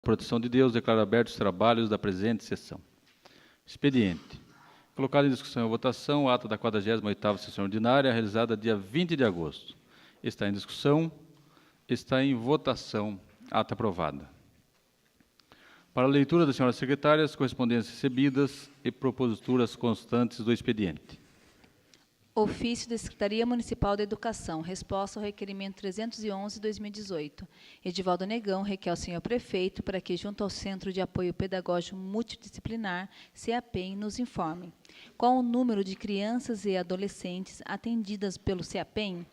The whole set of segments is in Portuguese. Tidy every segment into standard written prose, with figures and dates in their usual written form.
Proteção de Deus, declaro abertos os trabalhos da presente sessão. Expediente. Colocado em discussão e votação o ato da 48ª sessão ordinária, realizada dia 20 de agosto. Está em discussão, está em votação. Ata aprovada. Para a leitura das senhoras secretárias, correspondências recebidas e proposituras constantes do expediente. Ofício da Secretaria Municipal da Educação. Resposta ao requerimento 311/2018. Edivaldo Negão requer ao senhor prefeito para que, junto ao Centro de Apoio Pedagógico Multidisciplinar, CEAPEM, nos informe qual o número de crianças e adolescentes atendidas pelo CEAPEM,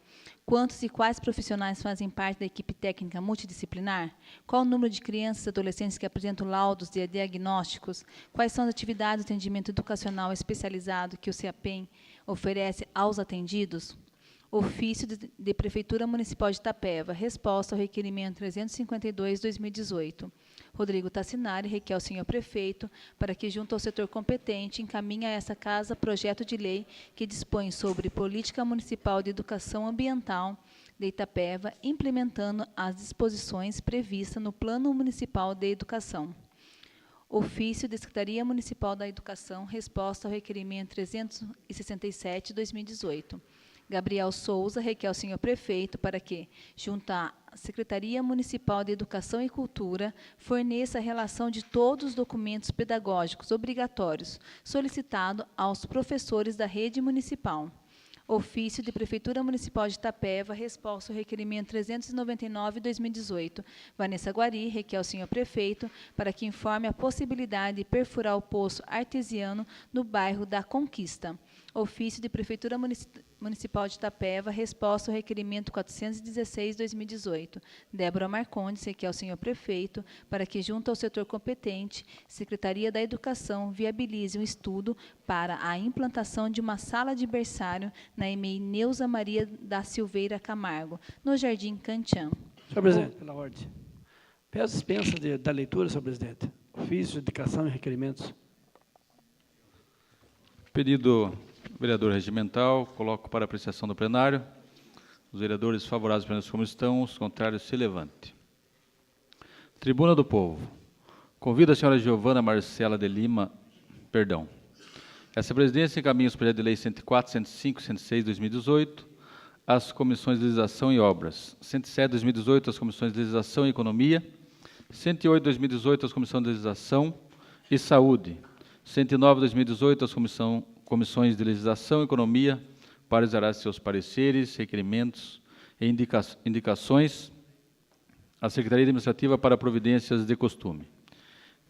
quantos e quais profissionais fazem parte da equipe técnica multidisciplinar, qual o número de crianças e adolescentes que apresentam laudos de diagnósticos, quais são as atividades de atendimento educacional especializado que o CEAPEM oferece aos atendidos. Ofício de Prefeitura Municipal de Itapeva. Resposta ao requerimento 352/2018. Rodrigo Tassinari requer ao senhor prefeito para que, junto ao setor competente, encaminhe a essa casa projeto de lei que dispõe sobre política municipal de educação ambiental de Itapeva, implementando as disposições previstas no Plano Municipal de Educação. Ofício da Secretaria Municipal da Educação. Resposta ao requerimento 367/2018. Gabriel Souza requer ao senhor prefeito para que, junto à Secretaria Municipal de Educação e Cultura, forneça a relação de todos os documentos pedagógicos obrigatórios solicitado aos professores da rede municipal. Ofício de Prefeitura Municipal de Itapeva. Resposta ao requerimento 399/2018. Vanessa Guari requer ao senhor prefeito para que informe a possibilidade de perfurar o poço artesiano no bairro da Conquista. Ofício de Prefeitura Municipal de Itapeva. Resposta ao requerimento 416/2018. Débora Marcondes requer ao senhor prefeito para que, junto ao setor competente, Secretaria da Educação, viabilize um estudo para a implantação de uma sala de berçário na EMEI Neuza Maria da Silveira Camargo, no Jardim Cantian. Senhor presidente, pela ordem. Peço dispensa da leitura, senhor presidente. Ofício de indicação e requerimentos. Pedido vereador regimental, coloco para apreciação do plenário. Os vereadores favoráveis permaneçam como estão, os contrários se levante. Tribuna do Povo. Convido a senhora Giovana Marcela de Lima, Essa presidência encaminha os projetos de lei 104, 105, 106, 2018, às comissões de legislação e obras. 107, 2018, às comissões de legislação e economia. 108, 2018, às comissões de legislação e saúde. 109, 2018, às comissões de legislação e economia, para exarar seus pareceres, requerimentos e indicações à Secretaria Administrativa para providências de costume.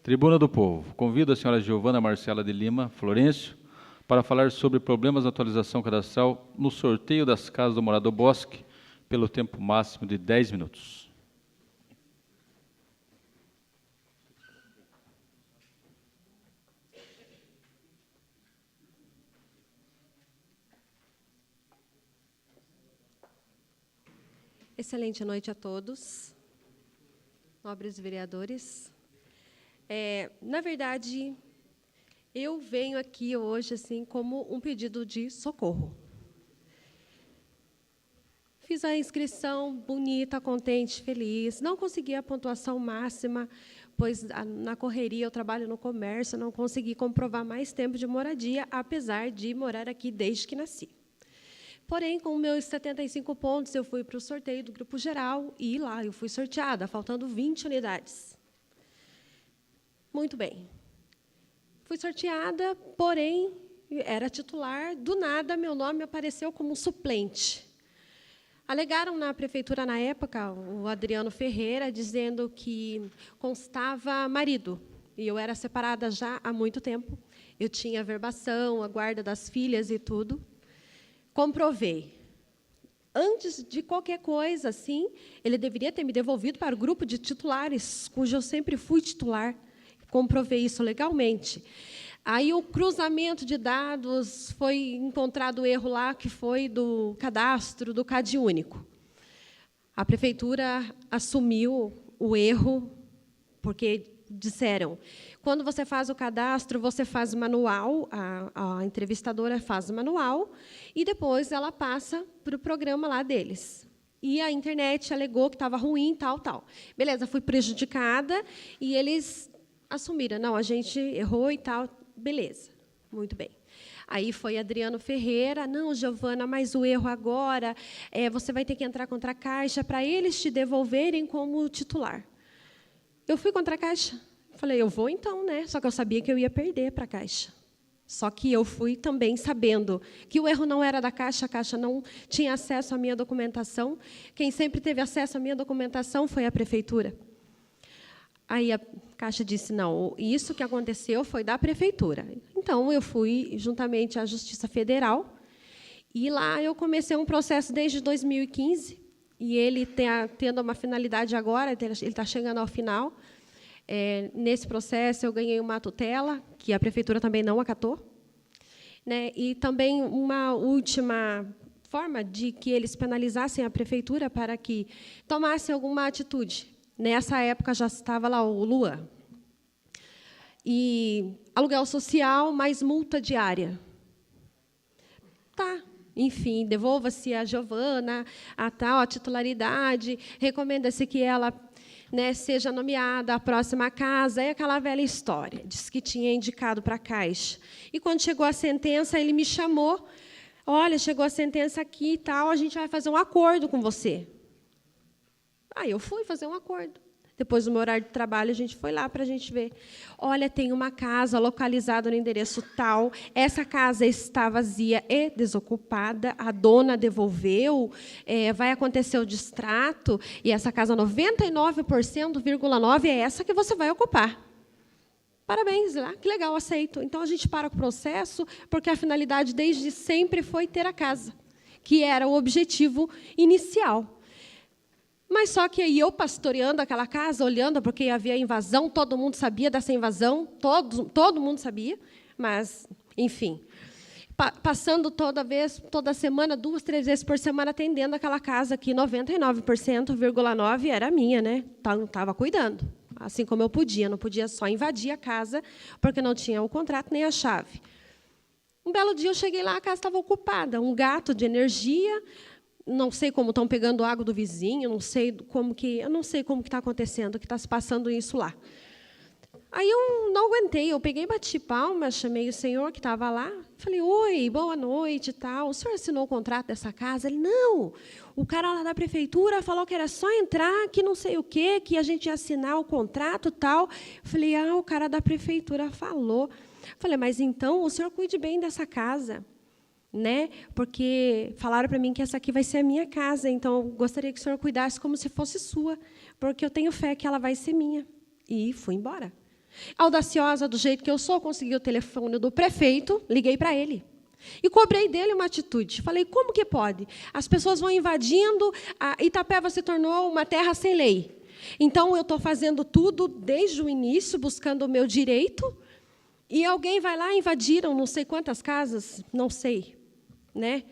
Tribuna do Povo. Convido a senhora Giovana Marcela de Lima Florencio para falar sobre problemas de atualização cadastral no sorteio das casas do Morador Bosque, pelo tempo máximo de 10 minutos. Excelente noite a todos, nobres vereadores. Na verdade, eu venho aqui hoje assim como um pedido de socorro. Fiz a inscrição bonita, contente, feliz. Não consegui a pontuação máxima, pois na correria eu trabalho no comércio, não consegui comprovar mais tempo de moradia, apesar de morar aqui desde que nasci. Porém, com meus 75 pontos, eu fui para o sorteio do grupo geral e lá eu fui sorteada, faltando 20 unidades. Muito bem. Fui sorteada, porém, era titular. Do nada, meu nome apareceu como suplente. Alegaram na prefeitura, na época, o Adriano Ferreira, dizendo que constava marido. E eu era separada já há muito tempo. Eu tinha verbação, a guarda das filhas e tudo. Comprovei. Antes de qualquer coisa, assim, ele deveria ter me devolvido para o grupo de titulares, cujo eu sempre fui titular. Comprovei isso legalmente. Aí, o cruzamento de dados, foi encontrado o erro lá, que foi do cadastro do CadÚnico. A prefeitura assumiu o erro, porque disseram, quando você faz o cadastro, você faz manual, a entrevistadora faz manual, e depois ela passa para o programa lá deles. e a internet alegou que estava ruim, tal, tal. Beleza, fui prejudicada, e eles assumiram, não, a gente errou e tal, beleza, muito bem. Aí foi Adriano Ferreira, não, Giovana, mas o erro agora, você vai ter que entrar contra a Caixa para eles te devolverem como titular. Eu fui contra a Caixa, falei, eu vou então, né? Só que eu sabia que eu ia perder para a Caixa. Só que eu fui também sabendo que o erro não era da Caixa, a Caixa não tinha acesso à minha documentação. Quem sempre teve acesso à minha documentação foi a Prefeitura. Aí a Caixa disse, não, isso que aconteceu foi da Prefeitura. Então, eu fui juntamente à Justiça Federal, e lá eu comecei um processo desde 2015, e ele tendo uma finalidade agora, ele está chegando ao final. Nesse processo, eu ganhei uma tutela, que a Prefeitura também não acatou, né? E também uma última forma de que eles penalizassem a Prefeitura para que tomasse alguma atitude. Nessa época, já estava lá o Lua. E aluguel social mais multa diária. Tá. Enfim, devolva-se a Giovana, a titularidade, recomenda-se que ela, né, seja nomeada a próxima casa, é aquela velha história, diz que tinha indicado para a Caixa. E, quando chegou a sentença, ele me chamou, olha, chegou a sentença aqui e tal, a gente vai fazer um acordo com você. Aí eu fui fazer um acordo. Depois do meu horário de trabalho, a gente foi lá para a gente ver. Olha, tem uma casa localizada no endereço tal, essa casa está vazia e desocupada, a dona devolveu, vai acontecer o distrato, e essa casa 99,9% é essa que você vai ocupar. Parabéns, que legal, aceito. Então, a gente para com o processo, porque a finalidade desde sempre foi ter a casa, que era o objetivo inicial. Mas só que aí eu pastoreando aquela casa, olhando, porque havia invasão, todo mundo sabia dessa invasão, todo mundo sabia, mas, enfim, passando toda semana, 2, 3 vezes por semana, atendendo aquela casa que 99,9% era minha, né? Estava cuidando, assim como eu podia, não podia só invadir a casa, porque não tinha o contrato nem a chave. Um belo dia eu cheguei lá, a casa estava ocupada, um gato de energia. Não sei como estão pegando água do vizinho, não sei como que está acontecendo, que está se passando isso lá. Aí eu não aguentei, eu peguei, bati palma, chamei o senhor que estava lá, falei, oi, boa noite e tal, o senhor assinou o contrato dessa casa? Ele, não, o cara lá da Prefeitura falou que era só entrar, que não sei o quê, que a gente ia assinar o contrato e tal. Eu falei, o cara da Prefeitura falou. Eu falei, mas então o senhor cuide bem dessa casa. Né? Porque falaram para mim que essa aqui vai ser a minha casa, então eu gostaria que o senhor cuidasse como se fosse sua, porque eu tenho fé que ela vai ser minha. E fui embora. Audaciosa do jeito que eu sou, consegui o telefone do prefeito, liguei para ele. E cobrei dele uma atitude. Falei, como que pode? As pessoas vão invadindo, a Itapeva se tornou uma terra sem lei. Então, eu estou fazendo tudo desde o início, buscando o meu direito, e alguém vai lá, invadiram não sei quantas casas, não sei. Né?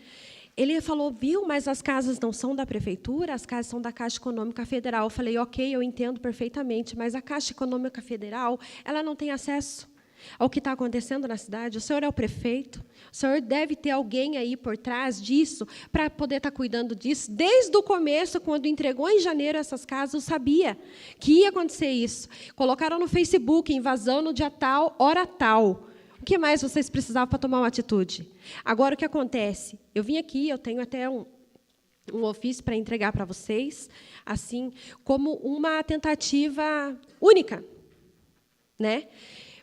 Ele falou, viu, mas as casas não são da Prefeitura, as casas são da Caixa Econômica Federal. Eu falei, ok, eu entendo perfeitamente, mas a Caixa Econômica Federal ela não tem acesso ao que está acontecendo na cidade. O senhor é o prefeito, o senhor deve ter alguém aí por trás disso, para poder estar cuidando disso. Desde o começo, quando entregou em janeiro essas casas, eu sabia que ia acontecer isso. Colocaram no Facebook, invasão no dia tal, hora tal. O que mais vocês precisavam para tomar uma atitude? Agora, o que acontece? Eu vim aqui, eu tenho até um ofício para entregar para vocês, assim, como uma tentativa única, né?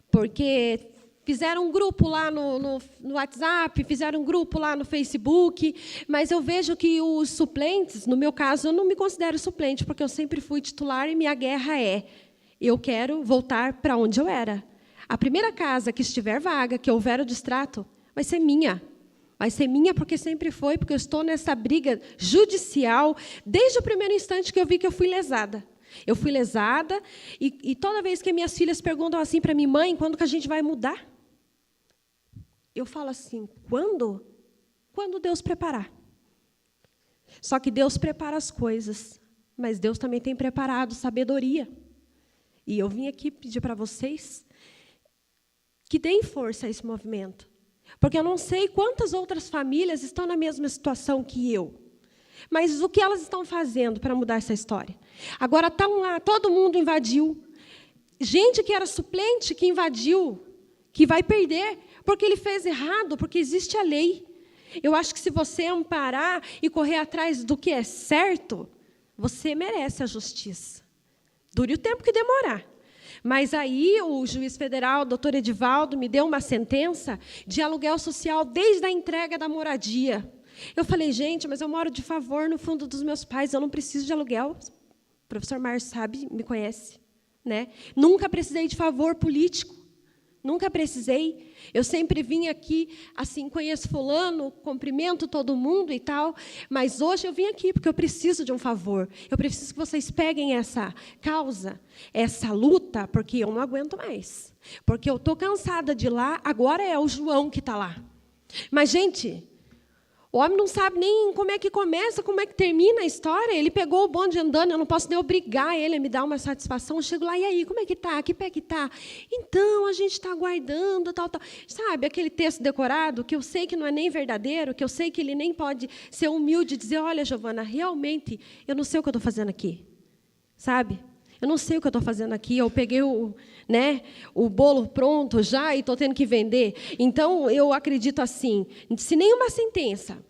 Porque fizeram um grupo lá no WhatsApp, fizeram um grupo lá no Facebook, mas eu vejo que os suplentes, no meu caso, eu não me considero suplente, porque eu sempre fui titular e minha guerra eu quero voltar para onde eu era. A primeira casa que estiver vaga, que houver o distrato, vai ser minha. Vai ser minha porque sempre foi, porque eu estou nessa briga judicial desde o primeiro instante que eu vi que eu fui lesada. Eu fui lesada e toda vez que minhas filhas perguntam assim para mim, mãe, quando que a gente vai mudar? Eu falo assim, quando? Quando Deus preparar. Só que Deus prepara as coisas, mas Deus também tem preparado sabedoria. E eu vim aqui pedir para vocês que deem força a esse movimento. Porque eu não sei quantas outras famílias estão na mesma situação que eu. Mas o que elas estão fazendo para mudar essa história? Agora estão lá, todo mundo invadiu. Gente que era suplente, que invadiu, que vai perder, porque ele fez errado, porque existe a lei. Eu acho que se você amparar e correr atrás do que é certo, você merece a justiça. Dure o tempo que demorar. Mas aí o juiz federal, doutor Edivaldo, me deu uma sentença de aluguel social desde a entrega da moradia. Eu falei, gente, mas eu moro de favor no fundo dos meus pais, eu não preciso de aluguel. O professor Márcio sabe, me conhece. Né? Nunca precisei de favor político. Nunca precisei. Eu sempre vim aqui, assim, conheço fulano, cumprimento todo mundo e tal, mas hoje eu vim aqui porque eu preciso de um favor. Eu preciso que vocês peguem essa causa, essa luta, porque eu não aguento mais. Porque eu estou cansada de ir lá, agora é o João que está lá. Mas, gente, o homem não sabe nem como é que começa, como é que termina a história. Ele pegou o bonde andando, eu não posso nem obrigar ele a me dar uma satisfação. Eu chego lá, e aí, como é que está? Que pé que está? Então, a gente está aguardando, tal, tal. Sabe, aquele texto decorado, que eu sei que não é nem verdadeiro, que eu sei que ele nem pode ser humilde e dizer, olha, Giovana, realmente, eu não sei o que eu estou fazendo aqui. Sabe? Eu não sei o que eu estou fazendo aqui, eu peguei o bolo pronto já e estou tendo que vender. Então, eu acredito assim, se nenhuma sentença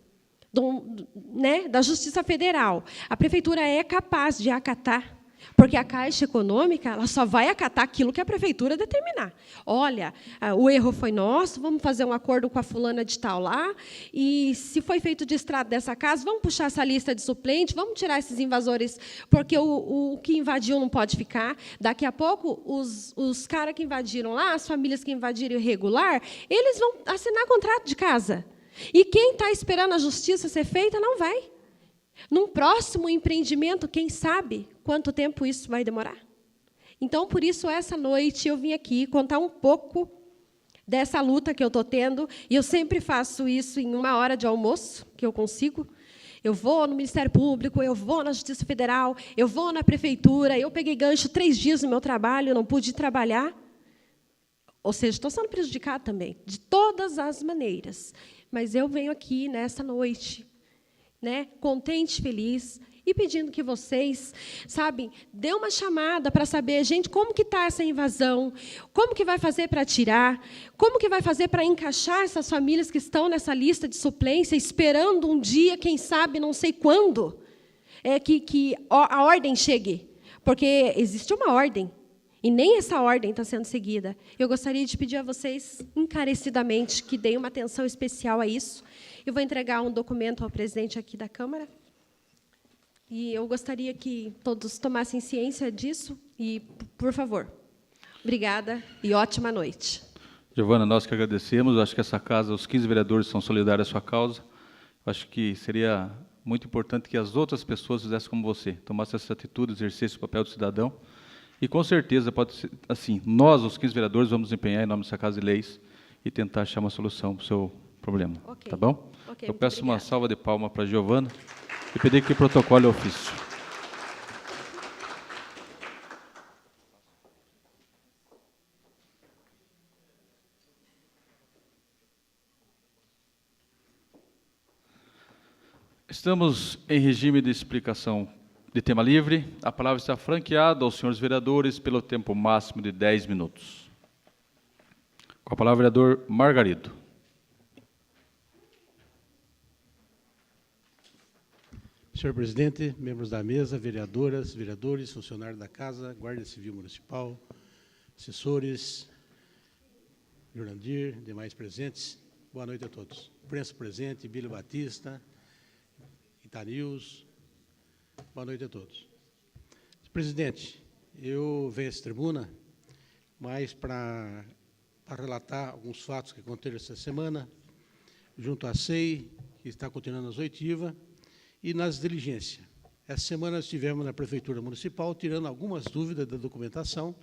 da Justiça Federal, a Prefeitura é capaz de acatar, porque a Caixa Econômica ela só vai acatar aquilo que a Prefeitura determinar. Olha, o erro foi nosso, vamos fazer um acordo com a fulana de tal lá, e se foi feito de extrato dessa casa, vamos puxar essa lista de suplentes, vamos tirar esses invasores, porque o que invadiu não pode ficar. Daqui a pouco, os caras que invadiram lá, as famílias que invadiram irregular, eles vão assinar contrato de casa. E quem está esperando a justiça ser feita, não vai. Num próximo empreendimento, quem sabe quanto tempo isso vai demorar? Então, por isso, essa noite, eu vim aqui contar um pouco dessa luta que eu estou tendo, e eu sempre faço isso em 1 hora de almoço, que eu consigo. Eu vou no Ministério Público, eu vou na Justiça Federal, eu vou na Prefeitura, eu peguei gancho 3 dias no meu trabalho, não pude trabalhar. Ou seja, estou sendo prejudicada também, de todas as maneiras. Mas eu venho aqui, nessa noite, contente, feliz, e pedindo que vocês, sabem, dê uma chamada para saber, gente, como que está essa invasão, como que vai fazer para tirar, como que vai fazer para encaixar essas famílias que estão nessa lista de suplência, esperando um dia, quem sabe, não sei quando, que a ordem chegue, porque existe uma ordem, e nem essa ordem está sendo seguida. Eu gostaria de pedir a vocês, encarecidamente, que deem uma atenção especial a isso. Eu vou entregar um documento ao presidente aqui da Câmara. E eu gostaria que todos tomassem ciência disso. E, por favor, obrigada e ótima noite. Giovana, nós que agradecemos. Eu acho que essa casa, os 15 vereadores são solidários à sua causa. Eu acho que seria muito importante que as outras pessoas fizessem como você, tomassem essa atitude, exercessem o papel do cidadão. E, com certeza, pode ser assim, nós, os 15 vereadores, vamos nos empenhar em nome dessa Casa de Leis e tentar achar uma solução para o seu problema. Okay. Tá bom? Okay, eu peço uma salva de palmas para a Giovana e pedir que protocole o ofício. Estamos em regime de explicação de tema livre. A palavra está franqueada aos senhores vereadores pelo tempo máximo de 10 minutos. Com a palavra, o vereador Margarido. Senhor presidente, membros da mesa, vereadoras, vereadores, funcionários da Casa, Guarda Civil Municipal, assessores, Jurandir, demais presentes, boa noite a todos. Imprensa presente, Bílio Batista, Itarius, boa noite a todos. Presidente, eu venho a essa tribuna mais para relatar alguns fatos que aconteceram essa semana, junto à SEI, que está continuando as oitivas, e nas diligências. Essa semana nós estivemos na Prefeitura Municipal, tirando algumas dúvidas da documentação,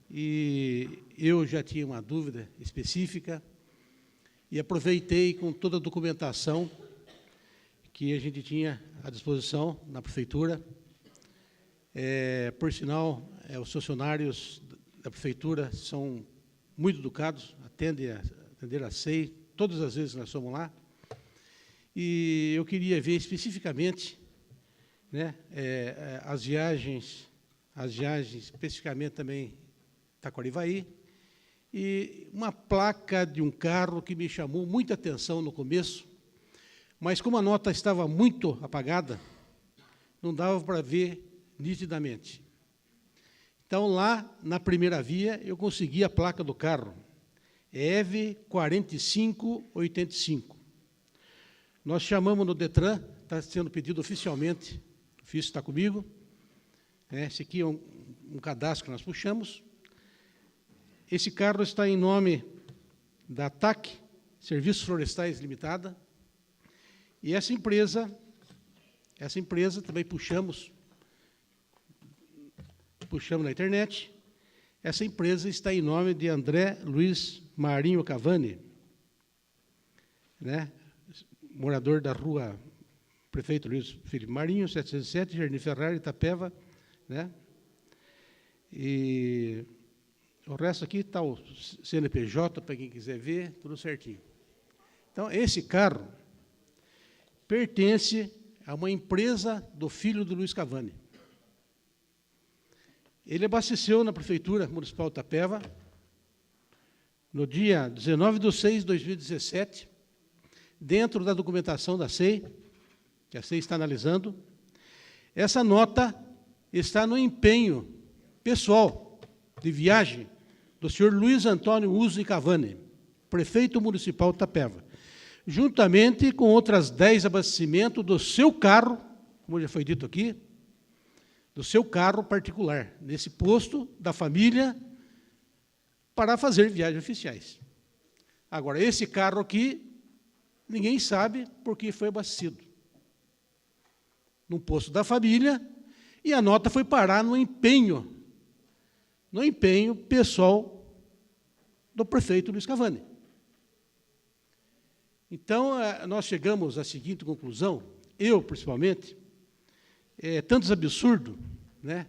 e eu já tinha uma dúvida específica, e aproveitei com toda a documentação que a gente tinha à disposição na Prefeitura. Por sinal, os funcionários da Prefeitura são muito educados, atenderam a SEI, todas as vezes que nós fomos lá, E eu queria ver especificamente, né, as viagens, especificamente também Taquarivaí, e uma placa de um carro que me chamou muita atenção no começo, mas como a nota estava muito apagada, não dava para ver nitidamente. Então, lá na primeira via, eu consegui a placa do carro, EV 4585. Nós chamamos no Detran, está sendo pedido oficialmente, o ofício está comigo, esse aqui é um cadastro que nós puxamos. Esse carro está em nome da TAC, Serviços Florestais Limitada, e essa empresa também puxamos na internet. Essa empresa está em nome de André Luiz Marinho Cavani, né? Morador da rua Prefeito Luiz Felipe Marinho, 707, Jardim Ferrari, Itapeva, né? E o resto aqui está o CNPJ, para quem quiser ver, tudo certinho. Então, esse carro pertence a uma empresa do filho do Luiz Cavani. Ele abasteceu na Prefeitura Municipal de Itapeva, no dia 19/6/2017, dentro da documentação da SEI, que a SEI está analisando. Essa nota está no empenho pessoal de viagem do senhor Luiz Antônio Uzzi Cavani, prefeito municipal de Itapeva, juntamente com outras 10 abastecimentos do seu carro, como já foi dito aqui, do seu carro particular, nesse posto da família, para fazer viagens oficiais. Agora, esse carro aqui, ninguém sabe por que foi abastecido. Num posto da família, e a nota foi parar no empenho pessoal do prefeito Luiz Cavani. Então, nós chegamos à seguinte conclusão, eu, principalmente, tantos absurdos, né?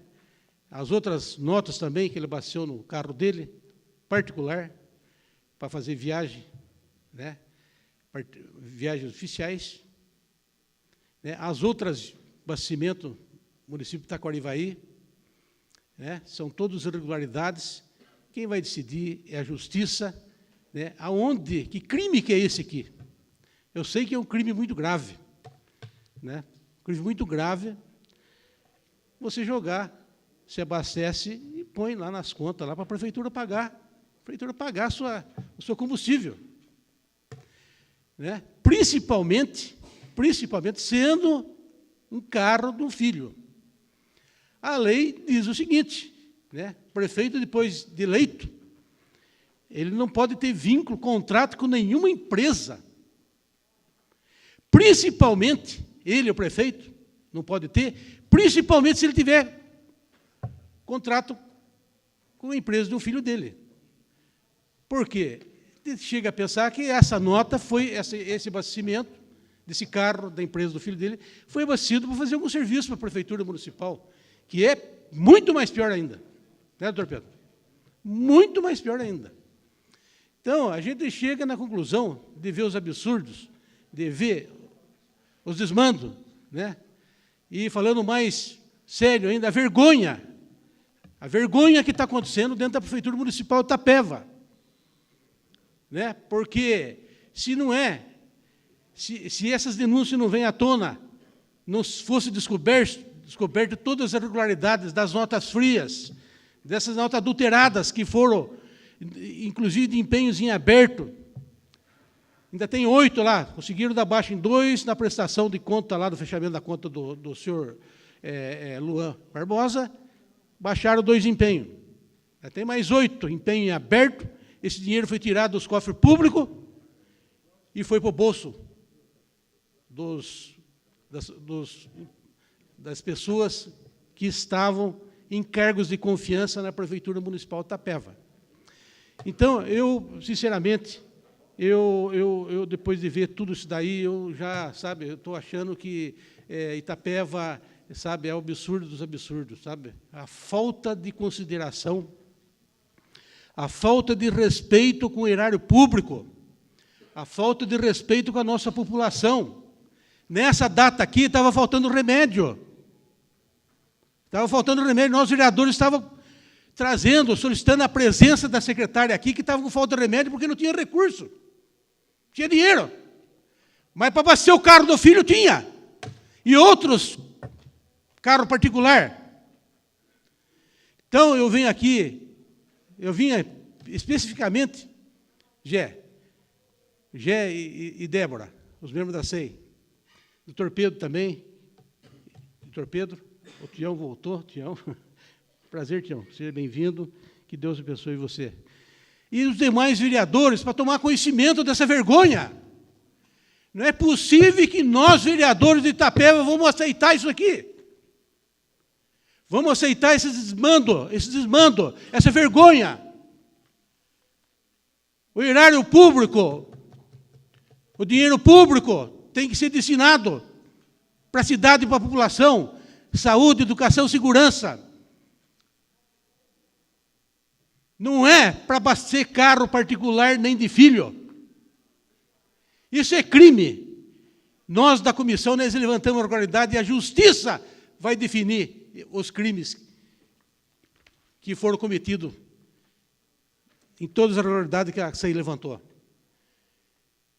As outras notas também que ele abasteceu no carro dele, particular, para fazer viagem, né? Viagens oficiais, né? As outras abastecimentos, município de Taquarivaí, né? São todas irregularidades. Quem vai decidir é a justiça, né? Aonde, que crime que é esse aqui? Eu sei que é um crime muito grave, né? Crime muito grave. Você jogar, se abastece e põe lá nas contas, lá para a prefeitura pagar o seu combustível. Né? Principalmente sendo um carro de um filho. A lei diz o seguinte, né? O prefeito, depois de eleito, ele não pode ter vínculo, contrato com nenhuma empresa. Principalmente, ele, o prefeito, não pode ter, principalmente se ele tiver contrato com a empresa de um filho dele. Por quê? Ele chega a pensar que essa nota foi, esse abastecimento desse carro da empresa do filho dele, foi abastecido para fazer algum serviço para a prefeitura municipal, que é muito mais pior ainda. Né, doutor Pedro? Muito mais pior ainda. Então, a gente chega na conclusão de ver os absurdos, de ver os desmandos, né? E falando mais sério ainda, a vergonha que está acontecendo dentro da Prefeitura Municipal de Itapeva. Né? Porque se essas denúncias não vêm à tona, não fosse descoberto todas as irregularidades das notas frias, dessas notas adulteradas que foram, inclusive de empenhos em aberto, ainda tem 8 lá, conseguiram dar baixa em 2 na prestação de conta lá, do fechamento da conta do senhor Luan Barbosa, baixaram 2 empenhos. Já tem mais 8 empenhos em aberto, esse dinheiro foi tirado dos cofres públicos e foi para o bolso das pessoas que estavam em cargos de confiança na Prefeitura Municipal de Itapeva. Então, eu, sinceramente, eu depois de ver tudo isso daí, eu já, sabe, eu estou achando que Itapeva, sabe, é o absurdo dos absurdos, sabe? A falta de consideração, a falta de respeito com o erário público, a falta de respeito com a nossa população. Nessa data aqui estava faltando remédio. Estava faltando remédio. Nós, vereadores, estávamos trazendo, solicitando a presença da secretária aqui, que estava com falta de remédio porque não tinha recurso. Tinha dinheiro. Mas para abastecer o carro do filho tinha. E outros, carro particular. Então, eu venho aqui, eu vinha especificamente, Gé e Débora, os membros da SEI, doutor Pedro também, doutor Pedro, o Tião voltou, Tião, prazer, Tião, seja bem-vindo, que Deus abençoe você. E os demais vereadores, para tomar conhecimento dessa vergonha. Não é possível que nós, vereadores de Itapeva, vamos aceitar isso aqui. Vamos aceitar esse desmando, essa vergonha. O erário público, o dinheiro público tem que ser destinado para a cidade e para a população. Saúde, educação, segurança. Não é para abastecer carro particular nem de filho. Isso é crime. Nós, da comissão, nós levantamos a regularidade e a justiça vai definir os crimes que foram cometidos em todas as irregularidades que a SEI levantou.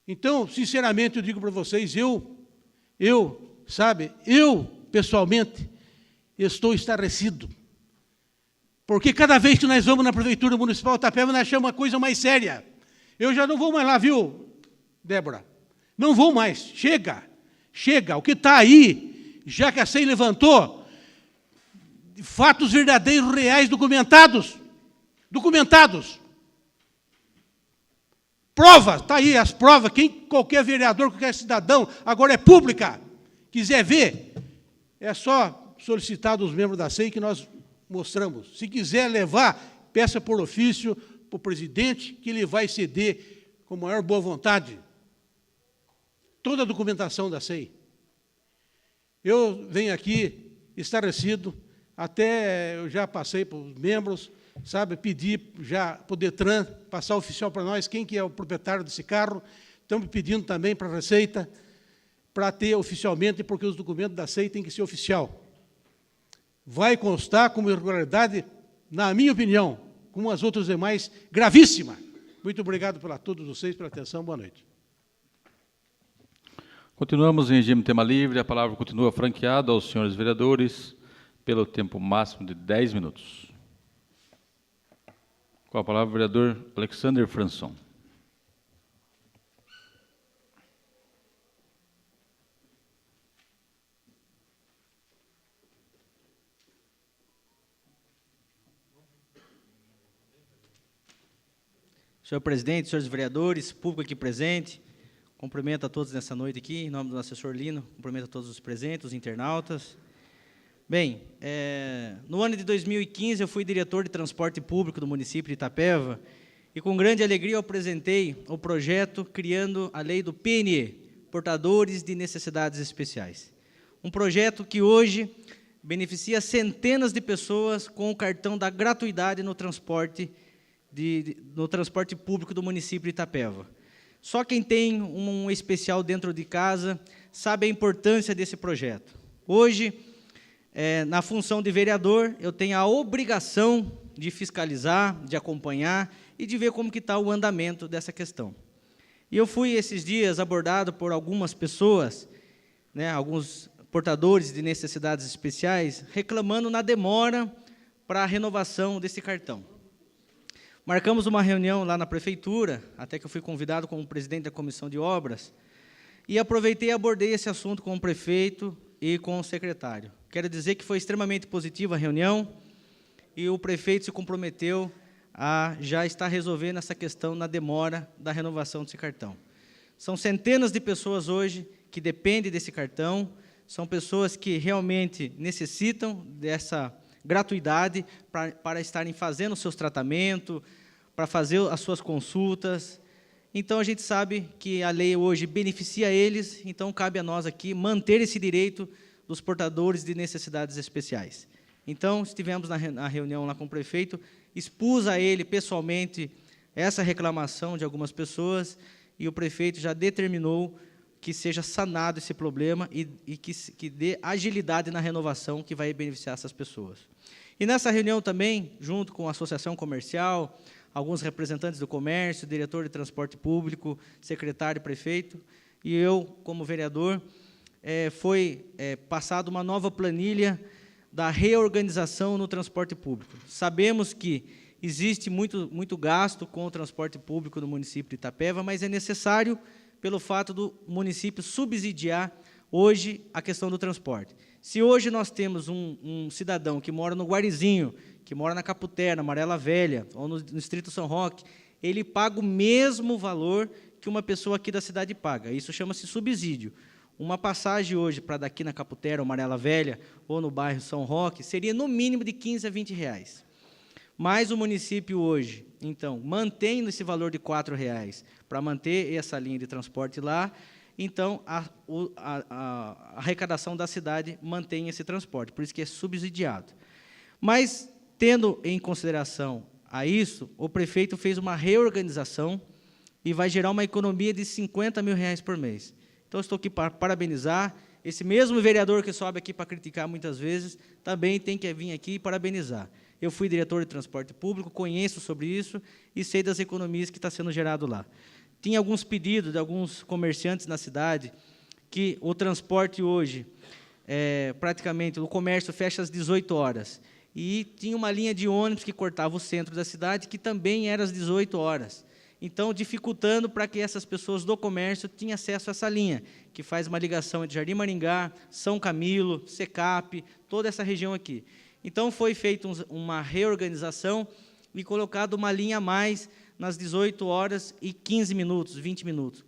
Então, sinceramente, eu digo para vocês, eu, pessoalmente, estou estarrecido. Porque cada vez que nós vamos na Prefeitura Municipal de Itapeva, nós achamos uma coisa mais séria. Eu já não vou mais lá, viu, Débora? Não vou mais. Chega. O que está aí, já que a SEI levantou, fatos verdadeiros, reais, documentados. Provas, está aí as provas, qualquer vereador, qualquer cidadão, agora é pública, quiser ver, é só solicitar dos membros da SEI que nós mostramos. Se quiser levar, peça por ofício para o presidente, que ele vai ceder com maior boa vontade toda a documentação da SEI. Eu venho aqui estarrecido, até eu já passei para os membros, pedir já para o Detran passar oficial para nós, quem que é o proprietário desse carro. Estamos pedindo também para a Receita, para ter oficialmente, porque os documentos da SEI têm que ser oficial. Vai constar como irregularidade, na minha opinião, como as outras demais, gravíssima. Muito obrigado a todos vocês pela atenção. Boa noite. Continuamos em regime tema livre. A palavra continua franqueada aos senhores vereadores pelo tempo máximo de 10 minutos. Com a palavra o vereador Alexander Franson. Senhor presidente, senhores vereadores, público aqui presente, cumprimento a todos nessa noite aqui, em nome do assessor Lino, cumprimento a todos os presentes, os internautas. Bem, no ano de 2015 eu fui diretor de transporte público do município de Itapeva e com grande alegria eu apresentei o projeto criando a lei do PNE, Portadores de Necessidades Especiais. Um projeto que hoje beneficia centenas de pessoas com o cartão da gratuidade no transporte público do município de Itapeva. Só quem tem um especial dentro de casa sabe a importância desse projeto. Hoje, na função de vereador, eu tenho a obrigação de fiscalizar, de acompanhar e de ver como que está o andamento dessa questão. E eu fui, esses dias, abordado por algumas pessoas, alguns portadores de necessidades especiais, reclamando na demora para a renovação desse cartão. Marcamos uma reunião lá na prefeitura, até que eu fui convidado como presidente da comissão de obras, e aproveitei e abordei esse assunto com o prefeito e com o secretário. Quero dizer que foi extremamente positiva a reunião, e o prefeito se comprometeu a já estar resolvendo essa questão na demora da renovação desse cartão. São centenas de pessoas hoje que dependem desse cartão, são pessoas que realmente necessitam dessa gratuidade para estarem fazendo os seus tratamentos, para fazer as suas consultas. Então, a gente sabe que a lei hoje beneficia eles, então cabe a nós aqui manter esse direito dos portadores de necessidades especiais. Então, estivemos na reunião lá com o prefeito, expus a ele pessoalmente essa reclamação de algumas pessoas, e o prefeito já determinou que seja sanado esse problema e que dê agilidade na renovação que vai beneficiar essas pessoas. E nessa reunião também, junto com a Associação Comercial, alguns representantes do comércio, diretor de transporte público, secretário e prefeito, e eu, como vereador, foi passada uma nova planilha da reorganização no transporte público. Sabemos que existe muito gasto com o transporte público no município de Itapeva, mas é necessário pelo fato do município subsidiar hoje a questão do transporte. Se hoje nós temos um cidadão que mora no Guarizinho, que mora na Caputera, na Amarela Velha, ou no Distrito São Roque, ele paga o mesmo valor que uma pessoa aqui da cidade paga. Isso chama-se subsídio. Uma passagem hoje para daqui na Caputera, ou Amarela Velha, ou no bairro São Roque, seria no mínimo de 15 a 20 reais. Mas o município hoje, então, mantém esse valor de R$4 para manter essa linha de transporte lá, então a arrecadação da cidade mantém esse transporte, por isso que é subsidiado. Mas, tendo em consideração a isso, o prefeito fez uma reorganização e vai gerar uma economia de R$50 mil por mês. Então, estou aqui para parabenizar. Esse mesmo vereador que sobe aqui para criticar muitas vezes, também tem que vir aqui e parabenizar. Eu fui diretor de transporte público, conheço sobre isso e sei das economias que está sendo gerado lá. Tinha alguns pedidos de alguns comerciantes na cidade que o transporte hoje, praticamente, o comércio fecha às 18 horas. E tinha uma linha de ônibus que cortava o centro da cidade, que também era às 18 horas. Então, dificultando para que essas pessoas do comércio tenham acesso a essa linha, que faz uma ligação entre Jardim Maringá, São Camilo, Secap, toda essa região aqui. Então, foi feita uma reorganização e colocado uma linha a mais nas 18 horas e 15 minutos, 20 minutos,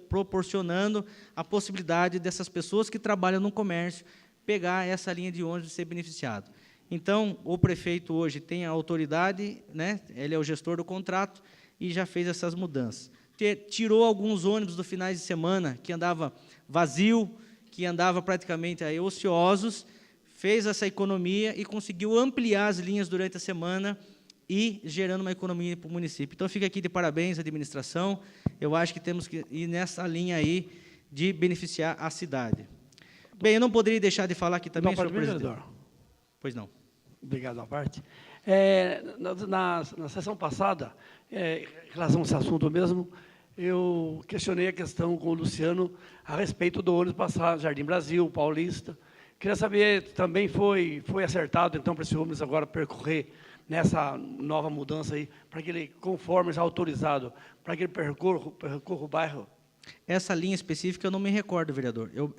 proporcionando a possibilidade dessas pessoas que trabalham no comércio pegar essa linha de ônibus e ser beneficiado. Então, o prefeito hoje tem a autoridade, né, ele é o gestor do contrato, e já fez essas mudanças. Tirou alguns ônibus do finais de semana, que andava vazio, que andava praticamente aí ociosos, fez essa economia e conseguiu ampliar as linhas durante a semana e gerando uma economia para o município. Então, fica aqui de parabéns à administração. Eu acho que temos que ir nessa linha aí de beneficiar a cidade. Bem, eu não poderia deixar de falar aqui também, senhor presidente. Vereador. Pois não. Obrigado à parte. Na sessão passada, em relação a esse assunto mesmo, eu questionei a questão com o Luciano a respeito do ônibus passar Jardim Brasil, Paulista. Queria saber, também foi acertado, então, para esse ônibus agora percorrer nessa nova mudança aí, para que ele, conforme já autorizado, para que ele percorra o bairro? Essa linha específica eu não me recordo, vereador. Eu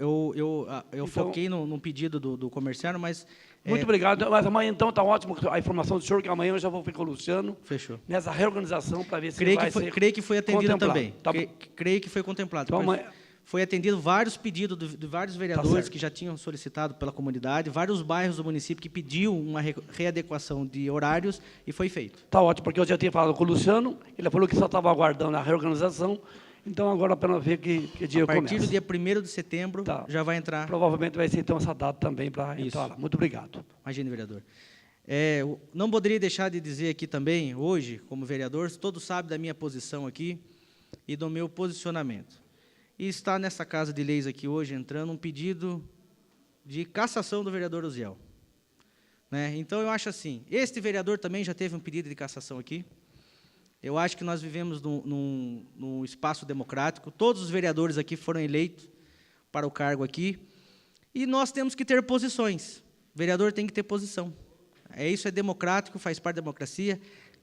então, foquei no pedido do comerciário, mas... Muito obrigado. Mas amanhã, então, está ótimo a informação do senhor, que amanhã eu já vou ficar com o Luciano. Fechou. Nessa reorganização, para ver se creio que foi atendido também. Tá, creio que foi contemplado. Então, amanhã... Foi atendido vários pedidos de vários vereadores que já tinham solicitado pela comunidade, vários bairros do município que pediam uma readequação de horários e foi feito. Está ótimo, porque eu já tinha falado com o Luciano, ele falou que só estava aguardando a reorganização, então agora apenas ver que dia começa. A partir do dia 1º de setembro já vai entrar. Provavelmente vai ser então essa data também para entrar lá. Muito obrigado. Imagine, vereador. Não poderia deixar de dizer aqui também, hoje, como vereador, todos sabem da minha posição aqui e do meu posicionamento. E está nessa Casa de Leis aqui hoje, entrando um pedido de cassação do vereador Uziel. Né? Então, eu acho assim, este vereador também já teve um pedido de cassação aqui. Eu acho que nós vivemos num espaço democrático, todos os vereadores aqui foram eleitos para o cargo aqui, e nós temos que ter posições. O vereador tem que ter posição. Isso é democrático, faz parte da democracia.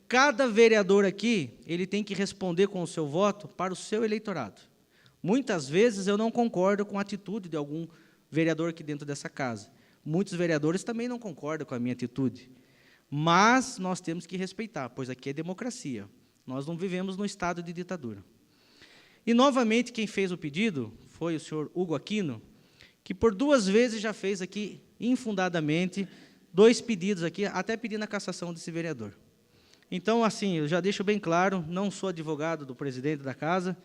Cada vereador aqui, ele tem que responder com o seu voto para o seu eleitorado. Muitas vezes eu não concordo com a atitude de algum vereador aqui dentro dessa casa. Muitos vereadores também não concordam com a minha atitude. Mas nós temos que respeitar, pois aqui é democracia. Nós não vivemos no estado de ditadura. E, novamente, quem fez o pedido foi o senhor Hugo Aquino, que por 2 vezes já fez aqui, infundadamente, 2 pedidos aqui, até pedindo a cassação desse vereador. Então, assim, eu já deixo bem claro, não sou advogado do presidente da casa,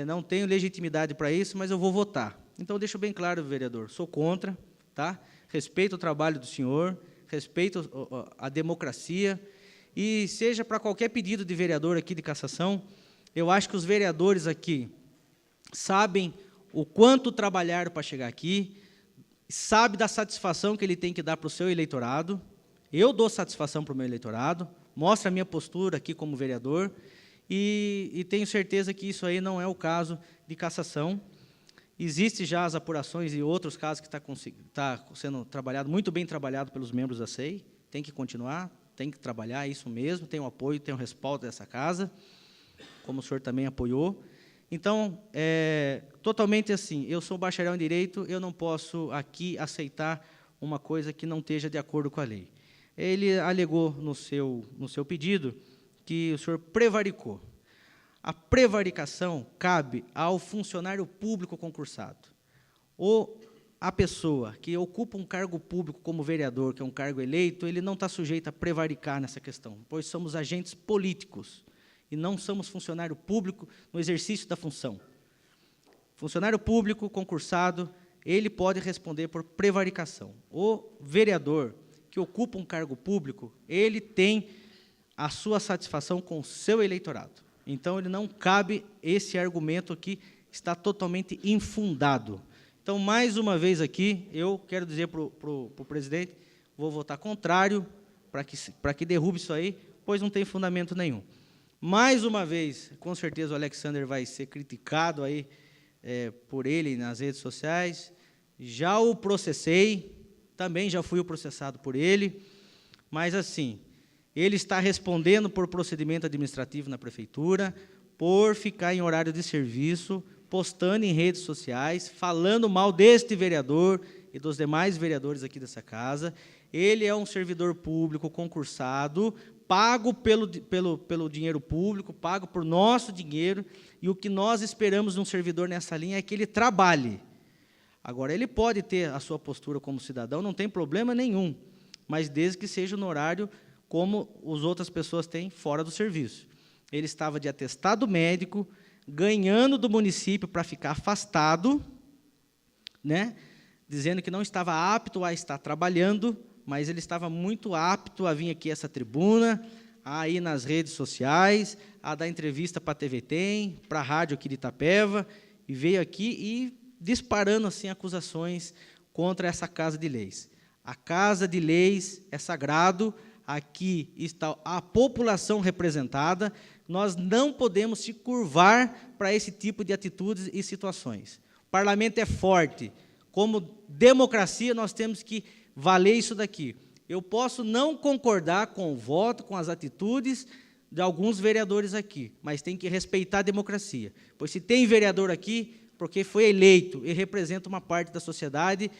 não tenho legitimidade para isso, mas eu vou votar. Então, eu deixo bem claro, vereador, sou contra, tá? Respeito o trabalho do senhor, respeito a democracia, e seja para qualquer pedido de vereador aqui de cassação, eu acho que os vereadores aqui, sabem o quanto trabalharam para chegar aqui, sabe da satisfação que ele tem que dar para o seu eleitorado. Eu dou satisfação para o meu eleitorado, mostro a minha postura aqui como vereador, e tenho certeza que isso aí não é o caso de cassação. Existem já as apurações e outros casos que está sendo trabalhado, muito bem trabalhado pelos membros da SEI, tem que continuar, tem que trabalhar, isso mesmo, tem o apoio, tem o respaldo dessa casa, como o senhor também apoiou. Então, totalmente assim, eu sou bacharel em Direito, eu não posso aqui aceitar uma coisa que não esteja de acordo com a lei. Ele alegou no seu pedido que o senhor prevaricou. A prevaricação cabe ao funcionário público concursado. Ou a pessoa que ocupa um cargo público como vereador, que é um cargo eleito, ele não está sujeito a prevaricar nessa questão, pois somos agentes políticos e não somos funcionário público no exercício da função. Funcionário público concursado, ele pode responder por prevaricação. O vereador que ocupa um cargo público, ele tem a sua satisfação com o seu eleitorado. Então, ele não cabe esse argumento aqui, está totalmente infundado. Então, mais uma vez aqui, eu quero dizer para o presidente, vou votar contrário para que derrube isso aí, pois não tem fundamento nenhum. Mais uma vez, com certeza o Alexander vai ser criticado aí por ele nas redes sociais. Já o processei, também já fui processado por ele, mas assim, ele está respondendo por procedimento administrativo na prefeitura, por ficar em horário de serviço, postando em redes sociais, falando mal deste vereador e dos demais vereadores aqui dessa casa. Ele é um servidor público concursado, pago pelo dinheiro público, pago por nosso dinheiro, e o que nós esperamos de um servidor nessa linha é que ele trabalhe. Agora, ele pode ter a sua postura como cidadão, não tem problema nenhum, mas desde que seja no horário como as outras pessoas têm fora do serviço. Ele estava de atestado médico, ganhando do município para ficar afastado, né, dizendo que não estava apto a estar trabalhando, mas ele estava muito apto a vir aqui a essa tribuna, a ir nas redes sociais, a dar entrevista para a TV Tem, para a rádio aqui de Itapeva, e veio aqui e disparando assim acusações contra essa Casa de Leis. A Casa de Leis é sagrado, aqui está a população representada, nós não podemos se curvar para esse tipo de atitudes e situações. O parlamento é forte, como democracia nós temos que valer isso daqui. Eu posso não concordar com o voto, com as atitudes de alguns vereadores aqui, mas tem que respeitar a democracia. Pois se tem vereador aqui, porque foi eleito e representa uma parte da sociedade,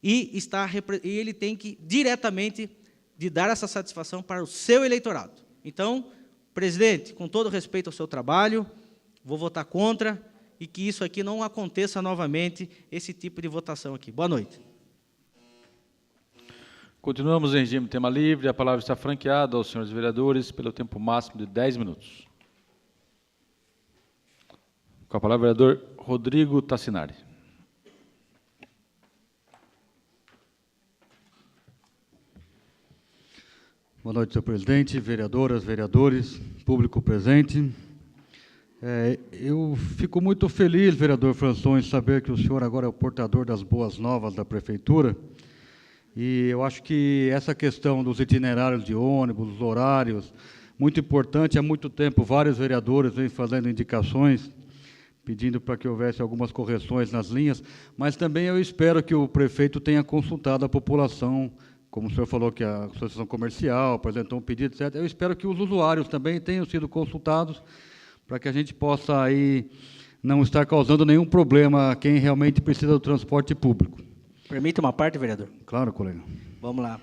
e ele tem que diretamente de dar essa satisfação para o seu eleitorado. Então, presidente, com todo respeito ao seu trabalho, vou votar contra, e que isso aqui não aconteça novamente, esse tipo de votação aqui. Boa noite. Continuamos em regime de tema livre. A palavra está franqueada aos senhores vereadores pelo tempo máximo de 10 minutos. Com a palavra, o vereador Rodrigo Tassinari. Boa noite, senhor presidente, vereadoras, vereadores, público presente. Eu fico muito feliz, vereador Françon, em saber que o senhor agora é o portador das boas novas da prefeitura. E eu acho que essa questão dos itinerários de ônibus, os horários, muito importante. Há muito tempo, vários vereadores vêm fazendo indicações, pedindo para que houvesse algumas correções nas linhas, mas também eu espero que o prefeito tenha consultado a população, como o senhor falou que a Associação Comercial apresentou um pedido, etc. Eu espero que os usuários também tenham sido consultados, para que a gente possa aí não estar causando nenhum problema a quem realmente precisa do transporte público. Permita uma parte, vereador? Claro, colega. Vamos lá.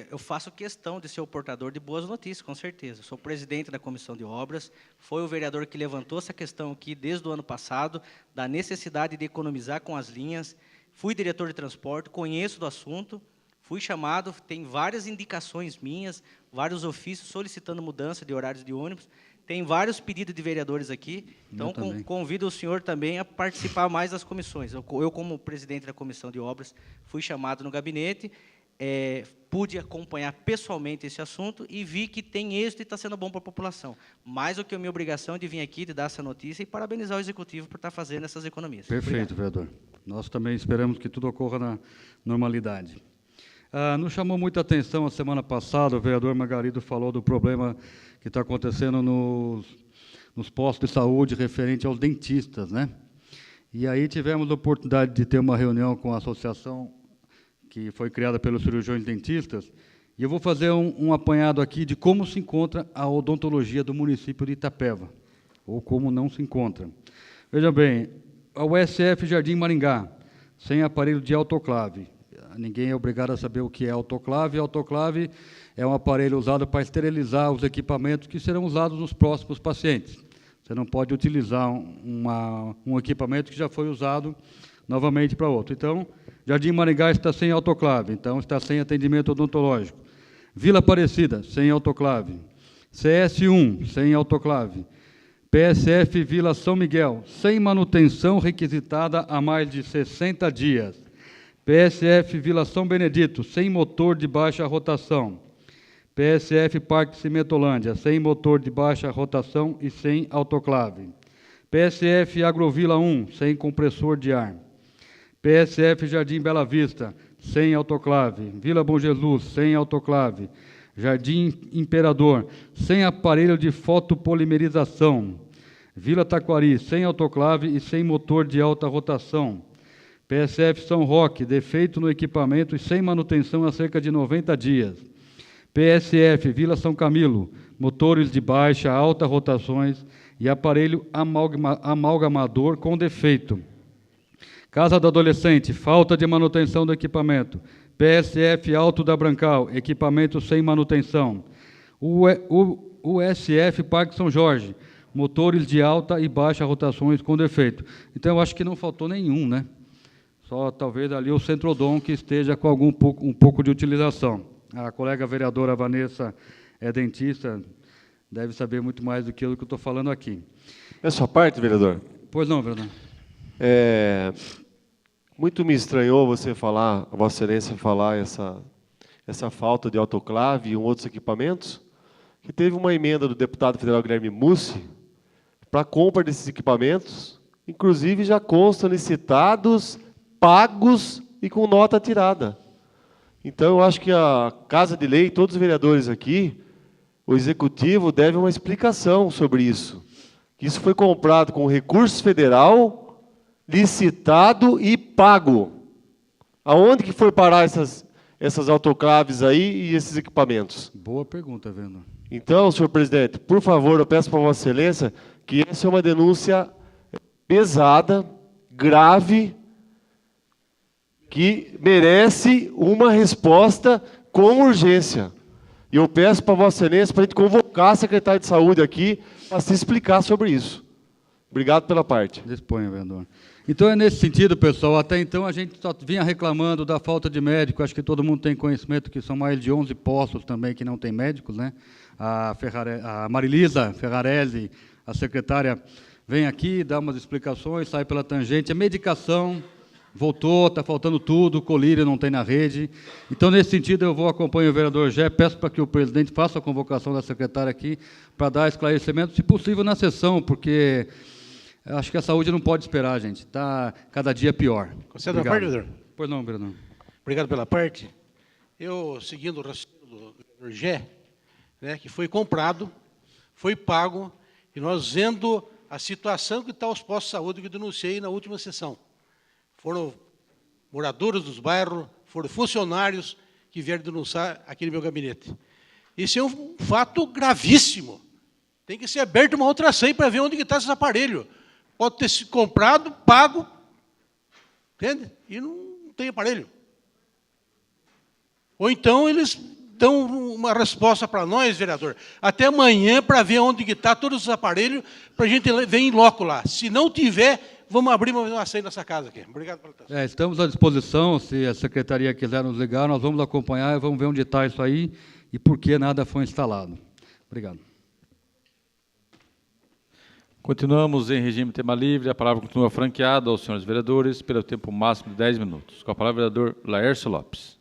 Eu faço questão de ser o portador de boas notícias, com certeza. Sou presidente da Comissão de Obras, foi o vereador que levantou essa questão aqui desde o ano passado, da necessidade de economizar com as linhas. Fui diretor de transporte, conheço do assunto, fui chamado, tem várias indicações minhas, vários ofícios solicitando mudança de horários de ônibus, tem vários pedidos de vereadores aqui, então convido o senhor também a participar mais das comissões. Eu, como presidente da Comissão de Obras, fui chamado no gabinete, pude acompanhar pessoalmente esse assunto e vi que tem êxito e está sendo bom para a população. Mais do que a minha obrigação de vir aqui, de dar essa notícia e parabenizar o Executivo por estar fazendo essas economias. Perfeito, vereador. Nós também esperamos que tudo ocorra na normalidade. Nos chamou muita atenção a semana passada, o vereador Margarido falou do problema que está acontecendo nos postos de saúde referente aos dentistas, né? E aí tivemos a oportunidade de ter uma reunião com a associação que foi criada pelos cirurgiões dentistas, e eu vou fazer um apanhado aqui de como se encontra a odontologia do município de Itapeva, ou como não se encontra. Veja bem, a USF Jardim Maringá, sem aparelho de autoclave. Ninguém é obrigado a saber o que é autoclave. Autoclave é um aparelho usado para esterilizar os equipamentos que serão usados nos próximos pacientes. Você não pode utilizar um equipamento que já foi usado novamente para outro. Então, Jardim Maringá está sem autoclave, então está sem atendimento odontológico. Vila Aparecida, sem autoclave. CS1, sem autoclave. PSF Vila São Miguel, sem manutenção requisitada há mais de 60 dias. PSF Vila São Benedito, sem motor de baixa rotação. PSF Parque Cimentolândia, sem motor de baixa rotação e sem autoclave. PSF Agrovila 1, sem compressor de ar. PSF Jardim Bela Vista, sem autoclave. Vila Bom Jesus, sem autoclave. Jardim Imperador, sem aparelho de fotopolimerização. Vila Taquari, sem autoclave e sem motor de alta rotação. PSF São Roque, defeito no equipamento e sem manutenção há cerca de 90 dias. PSF Vila São Camilo, motores de baixa, alta rotações e aparelho amalgamador com defeito. Casa do Adolescente, falta de manutenção do equipamento. PSF Alto da Brancal, equipamento sem manutenção. USF Parque São Jorge, motores de alta e baixa rotações com defeito. Então, eu acho que não faltou nenhum, né? Só talvez ali o Centrodom que esteja com um pouco de utilização. A colega vereadora Vanessa é dentista, deve saber muito mais do que eu estou falando aqui. É sua parte, vereador? Pois não, vereador. Muito me estranhou você falar, a Vossa Excelência falar essa falta de autoclave e outros equipamentos, que teve uma emenda do deputado federal Guilherme Mussi para a compra desses equipamentos, inclusive já constam licitados, pagos e com nota tirada. Então, eu acho que a Casa de Lei, todos os vereadores aqui, o Executivo deve uma explicação sobre isso. Isso foi comprado com recurso federal, licitado e pago. Aonde que foi parar essas autoclaves aí e esses equipamentos? Boa pergunta, vereador. Então, senhor presidente, por favor, eu peço para Vossa Excelência que essa é uma denúncia pesada, grave, que merece uma resposta com urgência. E eu peço para Vossa Excelência para a gente convocar a secretária de Saúde aqui para se explicar sobre isso. Obrigado pela parte. Disponha, vereador. Então, é nesse sentido, pessoal, até então a gente só vinha reclamando da falta de médico, acho que todo mundo tem conhecimento que são mais de 11 postos também que não tem médicos, né? A Marilisa Ferrarese, a secretária, vem aqui, dá umas explicações, sai pela tangente, a medicação voltou, está faltando tudo, colírio não tem na rede. Então, nesse sentido, eu vou acompanhar o vereador Gé, peço para que o presidente faça a convocação da secretária aqui para dar esclarecimento, se possível, na sessão, porque acho que a saúde não pode esperar, gente. Está cada dia pior. Concede uma parte, vereador? Pois não, vereador. Obrigado pela parte. Eu, seguindo o raciocínio do vereador Gé, né, que foi comprado, foi pago, e nós vendo a situação que está os postos de saúde que eu denunciei na última sessão. Foram moradores dos bairros, foram funcionários que vieram denunciar aqui no meu gabinete. Isso é um fato gravíssimo. Tem que ser aberta uma outra SEI para ver onde está esse aparelho. Pode ter sido comprado, pago, entende? E não tem aparelho. Ou então eles dão uma resposta para nós, vereador, até amanhã para ver onde está todos os aparelhos, para a gente ver em loco lá. Se não tiver, vamos abrir uma SEI nessa casa aqui. Obrigado pela atenção. Estamos à disposição, se a secretaria quiser nos ligar, nós vamos acompanhar e vamos ver onde está isso aí e por que nada foi instalado. Obrigado. Continuamos em regime tema livre. A palavra continua franqueada aos senhores vereadores pelo tempo máximo de 10 minutos. Com a palavra, o vereador Laércio Lopes.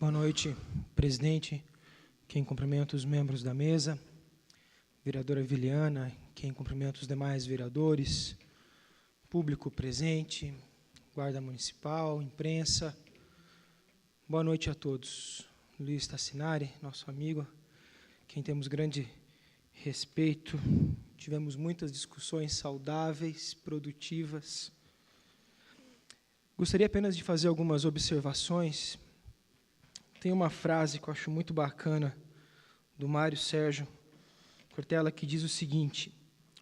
Boa noite, presidente, quem cumprimenta os membros da mesa, vereadora Viliana, quem cumprimenta os demais vereadores, público presente, guarda municipal, imprensa. Boa noite a todos. Luiz Tassinari, nosso amigo, quem temos grande respeito. Tivemos muitas discussões saudáveis, produtivas. Gostaria apenas de fazer algumas observações. Tem uma frase que eu acho muito bacana, do Mário Sérgio Cortella, que diz o seguinte: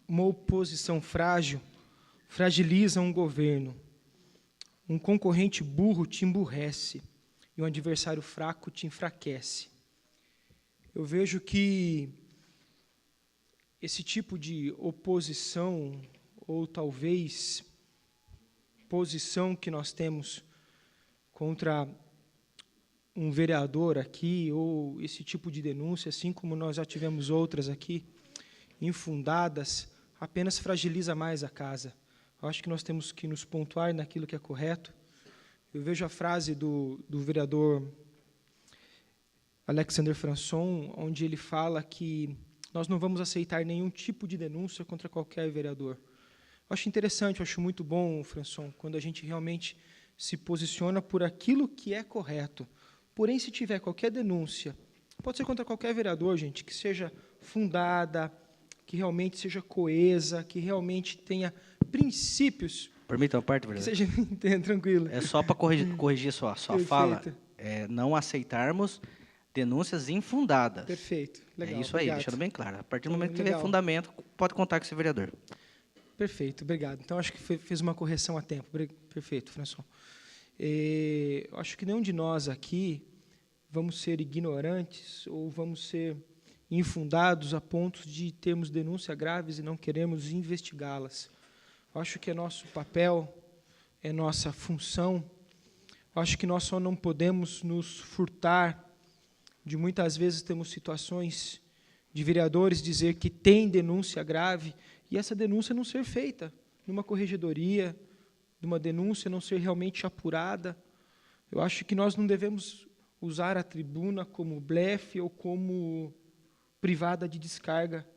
uma oposição frágil fragiliza um governo, um concorrente burro te emburrece e um adversário fraco te enfraquece. Eu vejo que esse tipo de oposição, ou talvez posição que nós temos contra um vereador aqui, ou esse tipo de denúncia, assim como nós já tivemos outras aqui, infundadas, apenas fragiliza mais a casa. Eu acho que nós temos que nos pontuar naquilo que é correto. Eu vejo a frase do vereador Alexander Françon, onde ele fala que nós não vamos aceitar nenhum tipo de denúncia contra qualquer vereador. Eu acho interessante, eu acho muito bom, Françon, quando a gente realmente se posiciona por aquilo que é correto. Porém, se tiver qualquer denúncia, pode ser contra qualquer vereador, gente, que seja fundada, que realmente seja coesa, que realmente tenha princípios. Permita uma parte, vereador? Que seja, entenda, tranquilo. É só para corrigir sua fala. Não aceitarmos denúncias infundadas. Perfeito. Legal, é isso aí, obrigado. deixando bem claro. A partir do momento que Legal. tiver fundamento, pode contar com esse vereador. Perfeito, obrigado. Então, acho que fez uma correção a tempo. Perfeito, François. Eu acho que nenhum de nós aqui vamos ser ignorantes ou vamos ser infundados a ponto de termos denúncias graves e não queremos investigá-las. Eu acho que é nosso papel, é nossa função. Eu acho que nós só não podemos nos furtar de muitas vezes temos situações de vereadores dizer que tem denúncia grave e essa denúncia não ser feita numa corregedoria, de uma denúncia não ser realmente apurada. Eu acho que nós não devemos usar a tribuna como blefe ou como privada de descarga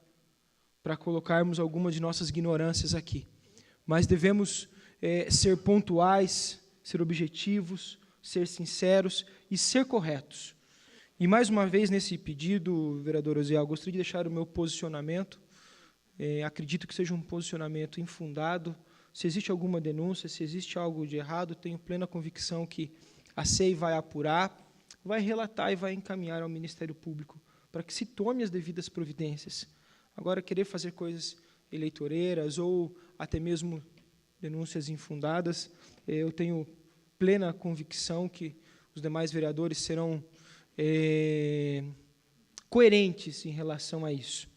para colocarmos algumas de nossas ignorâncias aqui. Mas devemos ser pontuais, ser objetivos, ser sinceros e ser corretos. E, mais uma vez, nesse pedido, vereador Osiel, gostaria de deixar o meu posicionamento. Acredito que seja um posicionamento infundado. Se existe alguma denúncia, se existe algo de errado, tenho plena convicção que a SEI vai apurar, vai relatar e vai encaminhar ao Ministério Público para que se tome as devidas providências. Agora, querer fazer coisas eleitoreiras ou até mesmo denúncias infundadas, eu tenho plena convicção que os demais vereadores serão coerentes em relação a isso.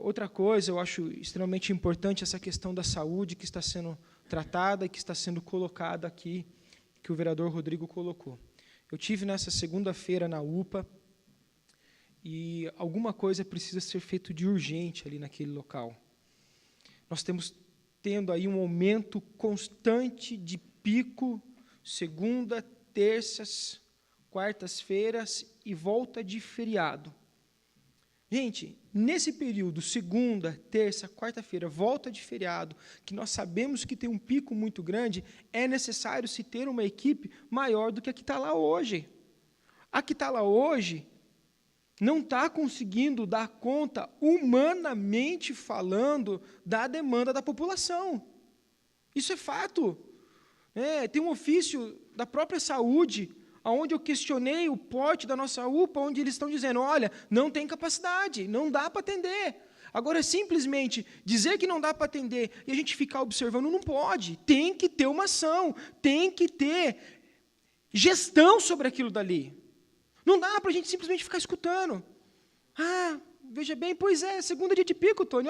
Outra coisa, eu acho extremamente importante essa questão da saúde que está sendo tratada e que está sendo colocada aqui, que o vereador Rodrigo colocou. Eu tive nessa segunda-feira na UPA e alguma coisa precisa ser feito de urgente ali naquele local. Nós temos tendo aí um aumento constante de pico, segunda, terças, quartas-feiras e volta de feriado. Gente, nesse período, segunda, terça, quarta-feira, volta de feriado, que nós sabemos que tem um pico muito grande, é necessário se ter uma equipe maior do que a que está lá hoje. A que está lá hoje não está conseguindo dar conta, humanamente falando, da demanda da população. Isso é fato. Tem um ofício da própria saúde, onde eu questionei o porte da nossa UPA, onde eles estão dizendo, olha, não tem capacidade, não dá para atender. Agora, simplesmente dizer que não dá para atender e a gente ficar observando, não pode. Tem que ter uma ação, tem que ter gestão sobre aquilo dali. Não dá para a gente simplesmente ficar escutando. Veja bem, pois é, segunda dia de pico, Tony.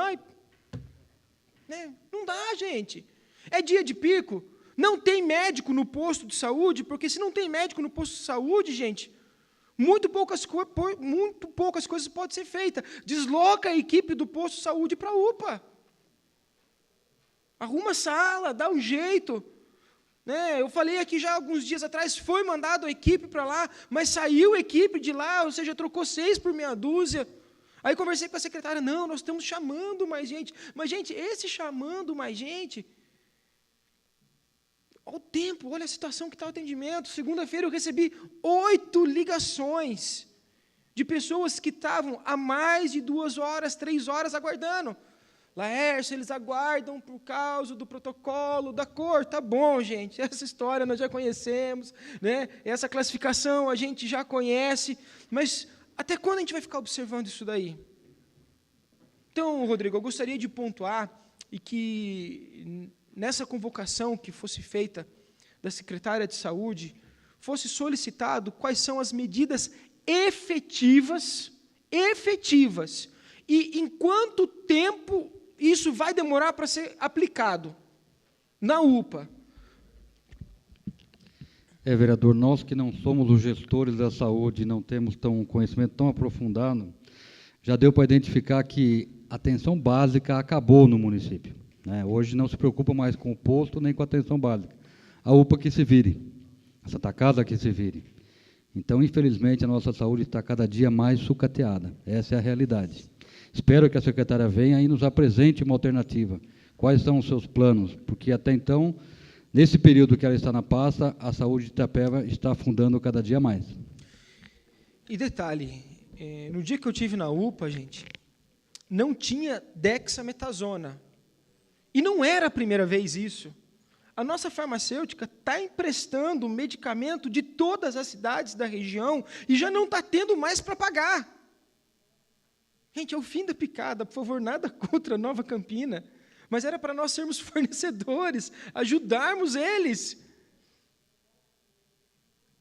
Não dá, gente. É dia de pico. Não tem médico no posto de saúde, porque se não tem médico no posto de saúde, gente, muito poucas coisas podem ser feitas. Desloca a equipe do posto de saúde para a UPA. Arruma a sala, dá um jeito. Né? Eu falei aqui já alguns dias atrás, foi mandado a equipe para lá, mas saiu a equipe de lá, ou seja, trocou 6 por meia dúzia. Aí conversei com a secretária, não, nós estamos chamando mais gente. Mas, gente, esse chamando mais gente, olha o tempo, olha a situação que está o atendimento. Segunda-feira eu recebi 8 ligações de pessoas que estavam há mais de 2 horas, 3 horas aguardando. Laércio, eles aguardam por causa do protocolo, da cor. Tá bom, gente, essa história nós já conhecemos, né? Essa classificação a gente já conhece, mas até quando a gente vai ficar observando isso daí? Então, Rodrigo, eu gostaria de pontuar e que nessa convocação que fosse feita da secretária de Saúde, fosse solicitado quais são as medidas efetivas, e em quanto tempo isso vai demorar para ser aplicado na UPA. Vereador, nós que não somos os gestores da saúde, não temos um conhecimento tão aprofundado, já deu para identificar que a atenção básica acabou no município. Né? Hoje não se preocupa mais com o posto nem com a atenção básica. A UPA que se vire, a Santa Casa que se vire. Então, infelizmente, a nossa saúde está cada dia mais sucateada. Essa é a realidade. Espero que a secretária venha e nos apresente uma alternativa. Quais são os seus planos? Porque, até então, nesse período que ela está na pasta, a saúde de Itapeva está afundando cada dia mais. E detalhe, no dia que eu estive na UPA, gente, não tinha dexametasona. E não era a primeira vez isso. A nossa farmacêutica está emprestando medicamento de todas as cidades da região e já não está tendo mais para pagar. Gente, é o fim da picada, por favor, nada contra a Nova Campina, mas era para nós sermos fornecedores, ajudarmos eles.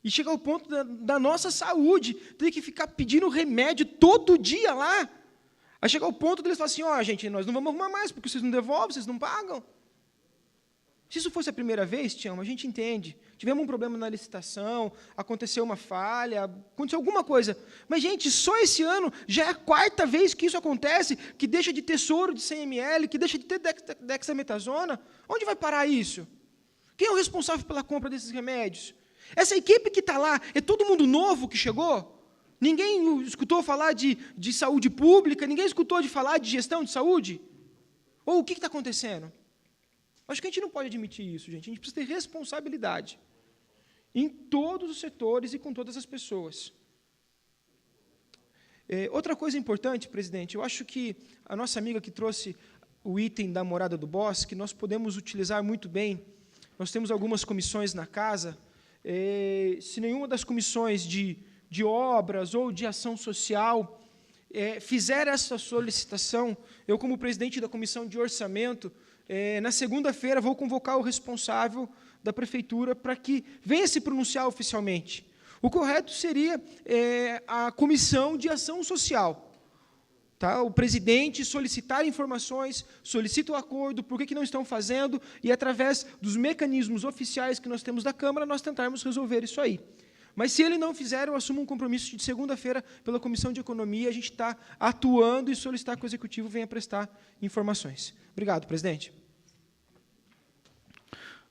E chega ao ponto da nossa saúde, ter que ficar pedindo remédio todo dia lá. Aí chega ao ponto deles falarem assim, ó, gente, nós não vamos arrumar mais, porque vocês não devolvem, vocês não pagam. Se isso fosse a primeira vez, Tião, a gente entende. Tivemos um problema na licitação, aconteceu uma falha, aconteceu alguma coisa. Mas, gente, só esse ano já é a 4ª vez que isso acontece, que deixa de ter soro de 100 ml, que deixa de ter dexametasona. Onde vai parar isso? Quem é o responsável pela compra desses remédios? Essa equipe que está lá, é todo mundo novo que chegou? Ninguém escutou falar de saúde pública? Ninguém escutou de falar de gestão de saúde? Ou o que está acontecendo? Acho que a gente não pode admitir isso, gente. A gente precisa ter responsabilidade em todos os setores e com todas as pessoas. Outra coisa importante, presidente, eu acho que a nossa amiga que trouxe o item da morada do bosque, nós podemos utilizar muito bem. Nós temos algumas comissões na casa. Se nenhuma das comissões de obras ou de ação social fizer essa solicitação, eu, como presidente da comissão de orçamento, na segunda-feira vou convocar o responsável da prefeitura para que venha se pronunciar oficialmente. O correto seria a comissão de ação social. Tá? O presidente solicitar informações, solicita o acordo, por que não estão fazendo, e através dos mecanismos oficiais que nós temos da Câmara, nós tentarmos resolver isso aí. Mas, se ele não fizer, eu assumo um compromisso de segunda-feira pela Comissão de Economia, a gente está atuando e solicitar que o Executivo venha prestar informações. Obrigado, presidente.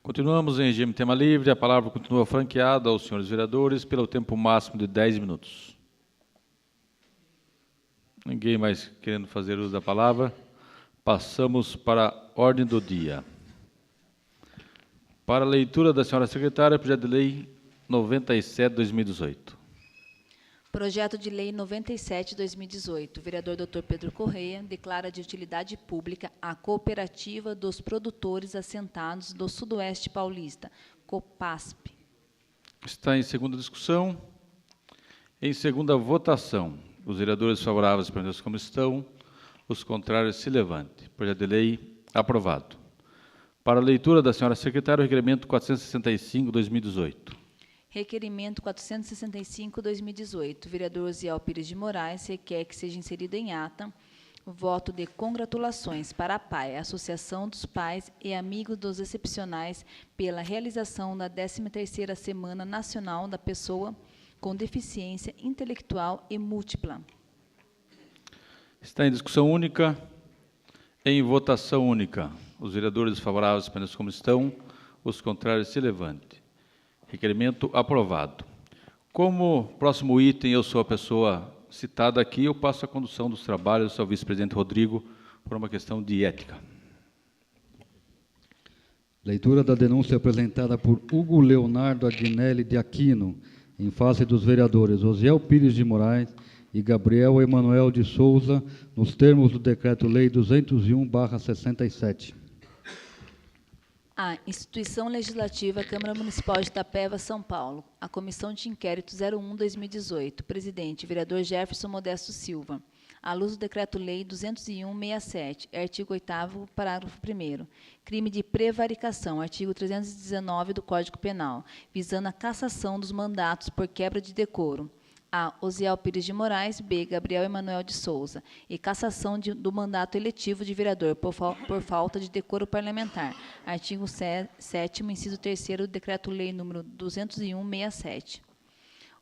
Continuamos em regime tema livre. A palavra continua franqueada aos senhores vereadores pelo tempo máximo de 10 minutos. Ninguém mais querendo fazer uso da palavra. Passamos para a ordem do dia. Para a leitura da senhora secretária, projeto de lei 97/2018. Projeto de Lei 97/2018. O vereador Dr. Pedro Correia declara de utilidade pública a Cooperativa dos Produtores Assentados do Sudoeste Paulista, COPASP. Está em segunda discussão. Em segunda votação. Os vereadores favoráveis permaneçam como estão. Os contrários se levante. Projeto de lei aprovado. Para a leitura da senhora secretária, o requerimento 465/2018. Requerimento 465/2018. O vereador Osiel Pires de Moraes requer que seja inserido em ata o voto de congratulações para a PAI, Associação dos Pais e Amigos dos Excepcionais, pela realização da 13ª Semana Nacional da Pessoa com Deficiência Intelectual e Múltipla. Está em discussão única. Em votação única. Os vereadores favoráveis permaneçam como estão. Os contrários se levante. Requerimento aprovado. Como próximo item eu sou a pessoa citada aqui, eu passo a condução dos trabalhos ao vice-presidente Rodrigo por uma questão de ética. Leitura da denúncia apresentada por Hugo Leonardo Agnelli de Aquino, em face dos vereadores Osiel Pires de Moraes e Gabriel Emanuel de Souza, nos termos do Decreto-Lei 201/67. A Instituição Legislativa Câmara Municipal de Itapeva, São Paulo. A Comissão de Inquérito 01/2018. Presidente, vereador Jefferson Modesto Silva. À luz do Decreto-Lei 201/67, artigo 8º, parágrafo 1º. Crime de prevaricação, artigo 319 do Código Penal, visando a cassação dos mandatos por quebra de decoro. A. Osiel Pires de Moraes. B. Gabriel Emanuel de Souza. E cassação do mandato eletivo de vereador por falta de decoro parlamentar. Artigo 7º, inciso 3º do Decreto-Lei nº 201/67.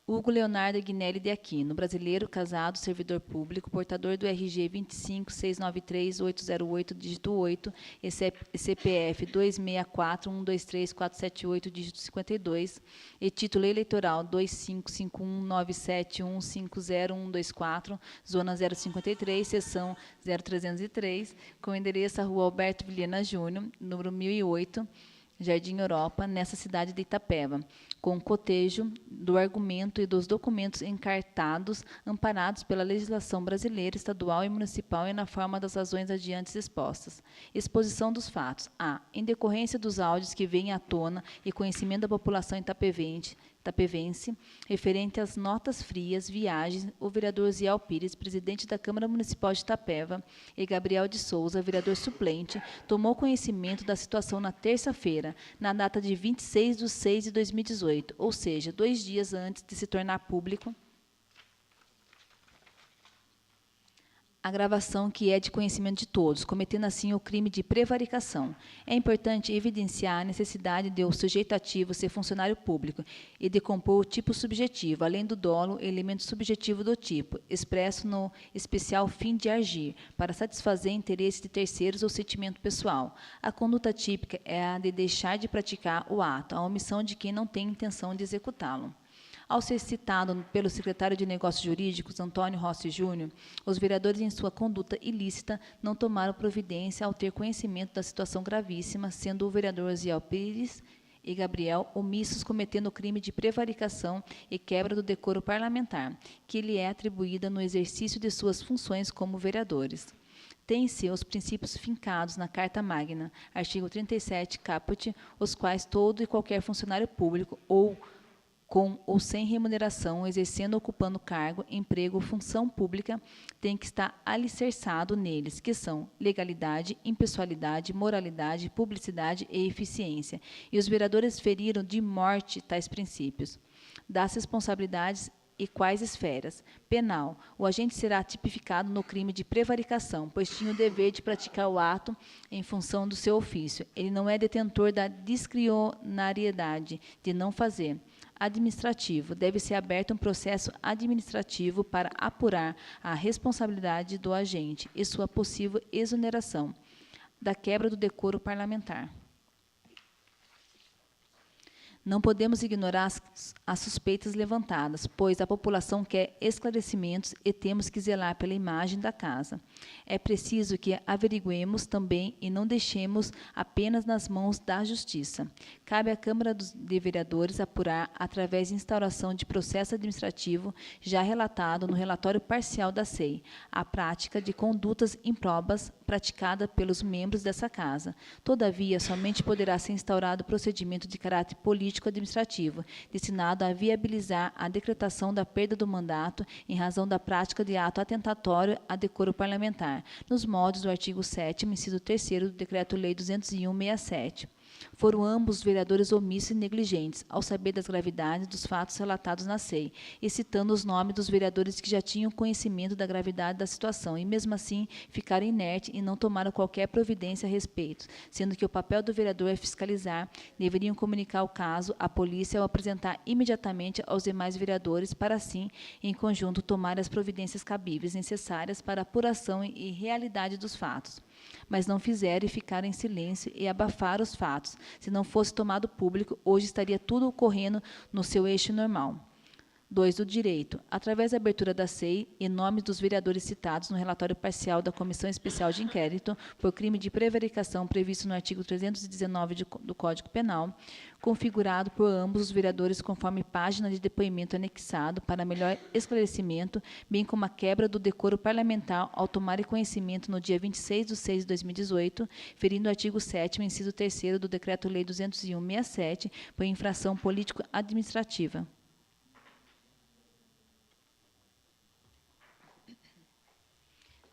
Hugo Leonardo Agnelli de Aquino, brasileiro, casado, servidor público, portador do RG 25.693.808, dígito 8, e CPF 264.123.478, dígito 52, e título eleitoral 255197150124, zona 053, seção 0303, com endereço à Rua Alberto Vilhena Júnior, número 1008, Jardim Europa, nessa cidade de Itapeva, com cotejo do argumento e dos documentos encartados, amparados pela legislação brasileira, estadual e municipal e na forma das razões adiante expostas. Exposição dos fatos. A. Em decorrência dos áudios que vêm à tona e conhecimento da população itapevense, referente às notas frias, viagens, o vereador Osiel Pires, presidente da Câmara Municipal de Itapeva, e Gabriel de Souza, vereador suplente, tomou conhecimento da situação na terça-feira, na data de 26/6/2018, ou seja, 2 dias antes de se tornar público a gravação que é de conhecimento de todos, cometendo assim o crime de prevaricação. É importante evidenciar a necessidade de o sujeito ativo ser funcionário público e de compor o tipo subjetivo, além do dolo, elemento subjetivo do tipo, expresso no especial fim de agir, para satisfazer interesse de terceiros ou sentimento pessoal. A conduta típica é a de deixar de praticar o ato, a omissão de quem não tem intenção de executá-lo. Ao ser citado pelo secretário de Negócios Jurídicos, Antônio Rossi Júnior, os vereadores, em sua conduta ilícita, não tomaram providência ao ter conhecimento da situação gravíssima, sendo o vereador Osiel Pires e Gabriel omissos, cometendo o crime de prevaricação e quebra do decoro parlamentar, que lhe é atribuída no exercício de suas funções como vereadores. Tem-se os princípios fincados na Carta Magna, artigo 37, caput, os quais todo e qualquer funcionário público ou com ou sem remuneração, exercendo ou ocupando cargo, emprego ou função pública, tem que estar alicerçado neles, que são legalidade, impessoalidade, moralidade, publicidade e eficiência. E os vereadores feriram de morte tais princípios. Das responsabilidades e quais esferas? Penal. O agente será tipificado no crime de prevaricação, pois tinha o dever de praticar o ato em função do seu ofício. Ele não é detentor da discricionariedade de não fazer. Administrativo. Deve ser aberto um processo administrativo para apurar a responsabilidade do agente e sua possível exoneração da quebra do decoro parlamentar. Não podemos ignorar as suspeitas levantadas, pois a população quer esclarecimentos e temos que zelar pela imagem da casa. É preciso que averiguemos também e não deixemos apenas nas mãos da Justiça. Cabe à Câmara de Vereadores apurar, através de instauração de processo administrativo, já relatado no relatório parcial da SEI, a prática de condutas improbas praticada pelos membros dessa casa. Todavia, somente poderá ser instaurado procedimento de caráter político-administrativo, destinado a viabilizar a decretação da perda do mandato em razão da prática de ato atentatório a decoro parlamentar, nos moldes do artigo 7º, inciso 3º do Decreto-Lei 201/67. Foram ambos vereadores omissos e negligentes, ao saber das gravidades dos fatos relatados na SEI, e citando os nomes dos vereadores que já tinham conhecimento da gravidade da situação, e mesmo assim ficaram inertes e não tomaram qualquer providência a respeito, sendo que o papel do vereador é fiscalizar, deveriam comunicar o caso à polícia ou apresentar imediatamente aos demais vereadores, para assim, em conjunto, tomar as providências cabíveis necessárias para a apuração e realidade dos fatos. mas não fizeram e ficaram em silêncio e abafaram os fatos. Se não fosse tomado público, hoje estaria tudo ocorrendo no seu eixo normal. 2. Do direito. Através da abertura da SEI, em nome dos vereadores citados no relatório parcial da Comissão Especial de Inquérito por crime de prevaricação previsto no artigo 319 do Código Penal, configurado por ambos os vereadores conforme página de depoimento anexado para melhor esclarecimento, bem como a quebra do decoro parlamentar ao tomarem conhecimento no dia 26/6/2018, ferindo o artigo 7º, inciso 3º do Decreto-Lei 201/67, por infração político-administrativa.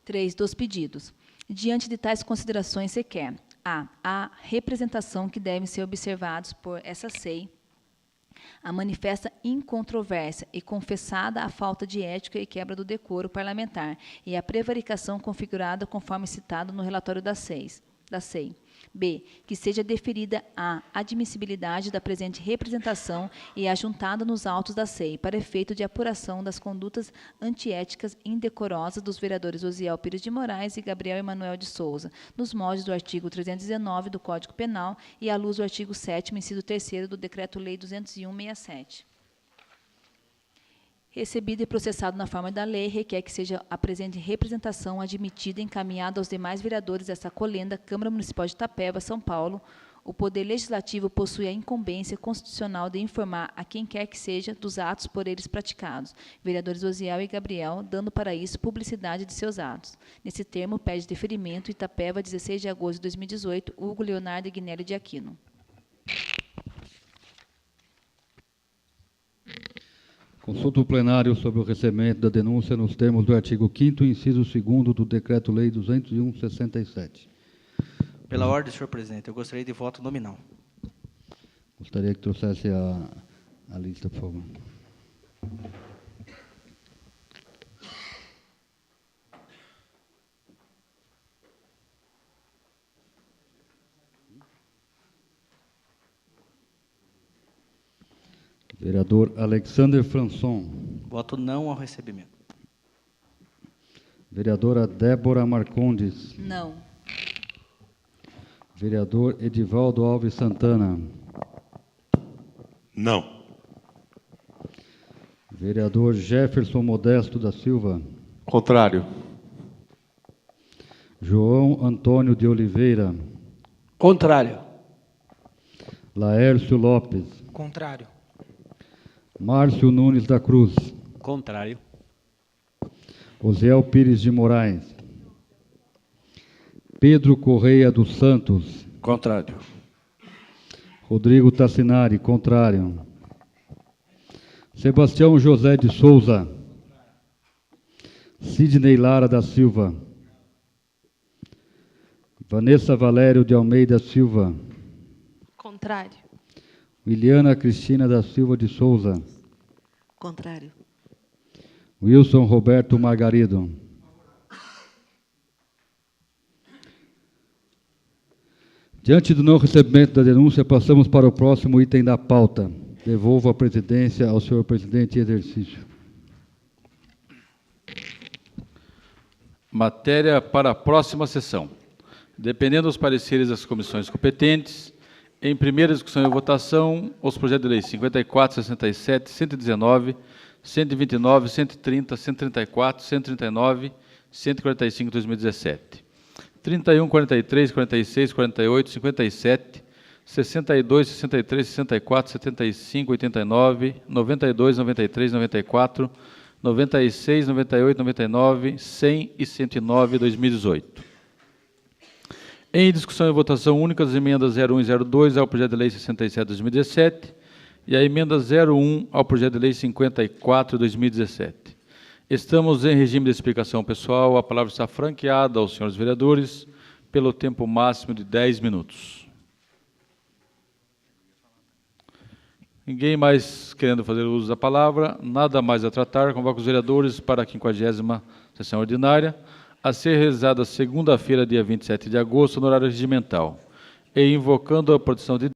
3. Dos pedidos. Diante de tais considerações, requer a representação que devem ser observados por essa SEI, a manifesta incontrovérsia e confessada a falta de ética e quebra do decoro parlamentar e a prevaricação configurada conforme citado no relatório da SEI. B. Que seja deferida a admissibilidade da presente representação e ajuntada nos autos da SEI para efeito de apuração das condutas antiéticas e indecorosas dos vereadores Osiel Pires de Moraes e Gabriel Emanuel de Souza, nos moldes do artigo 319 do Código Penal e à luz do artigo 7º, inciso 3º do Decreto-Lei 201/67. Recebido e processado na forma da lei, requer que seja a presente representação admitida e encaminhada aos demais vereadores dessa colenda, Câmara Municipal de Itapeva, São Paulo. O Poder Legislativo possui a incumbência constitucional de informar a quem quer que seja dos atos por eles praticados, vereadores Osiel e Gabriel, dando para isso publicidade de seus atos. Nesse termo, pede deferimento Itapeva, 16 de agosto de 2018, Hugo Leonardo Ignelli de Aquino. Consulta o plenário sobre o recebimento da denúncia nos termos do artigo 5º, inciso 2º do Decreto-Lei 201/67. Pela ordem, senhor presidente, eu gostaria de voto nominal. Gostaria que trouxesse a lista, por favor. Vereador Alexander Françon. Voto não ao recebimento. Vereadora Débora Marcondes. Não. Vereador Edivaldo Alves Santana. Não. Vereador Jefferson Modesto da Silva. Contrário. João Antônio de Oliveira. Contrário. Laércio Lopes. Contrário. Márcio Nunes da Cruz. Contrário. Osiel Pires de Moraes. Pedro Correia dos Santos. Contrário. Rodrigo Tassinari, contrário. Sebastião José de Souza. Sidney Lara da Silva. Vanessa Valério de Almeida Silva. Contrário. Wiliana Cristina da Silva de Souza. Contrário. Wilson Roberto Margarido. Diante do não recebimento da denúncia, passamos para o próximo item da pauta. Devolvo a presidência ao senhor presidente em exercício. Matéria para a próxima sessão. Dependendo dos pareceres das comissões competentes, em primeira discussão e votação, os projetos de lei 54, 67, 119, 129, 130, 134, 139, 145 de 2017. 31, 43, 46, 48, 57, 62, 63, 64, 75, 89, 92, 93, 94, 96, 98, 99, 100 e 109 de 2018. Em discussão e votação única, as emendas 01 e 02 ao projeto de lei 67 de 2017 e a emenda 01 ao projeto de lei 54 de 2017. Estamos em regime de explicação pessoal. A palavra está franqueada aos senhores vereadores pelo tempo máximo de 10 minutos. Ninguém mais querendo fazer uso da palavra, nada mais a tratar. Convoco os vereadores para a 50ª sessão ordinária, a ser realizada segunda-feira, dia 27 de agosto, no horário regimental. E invocando a proteção de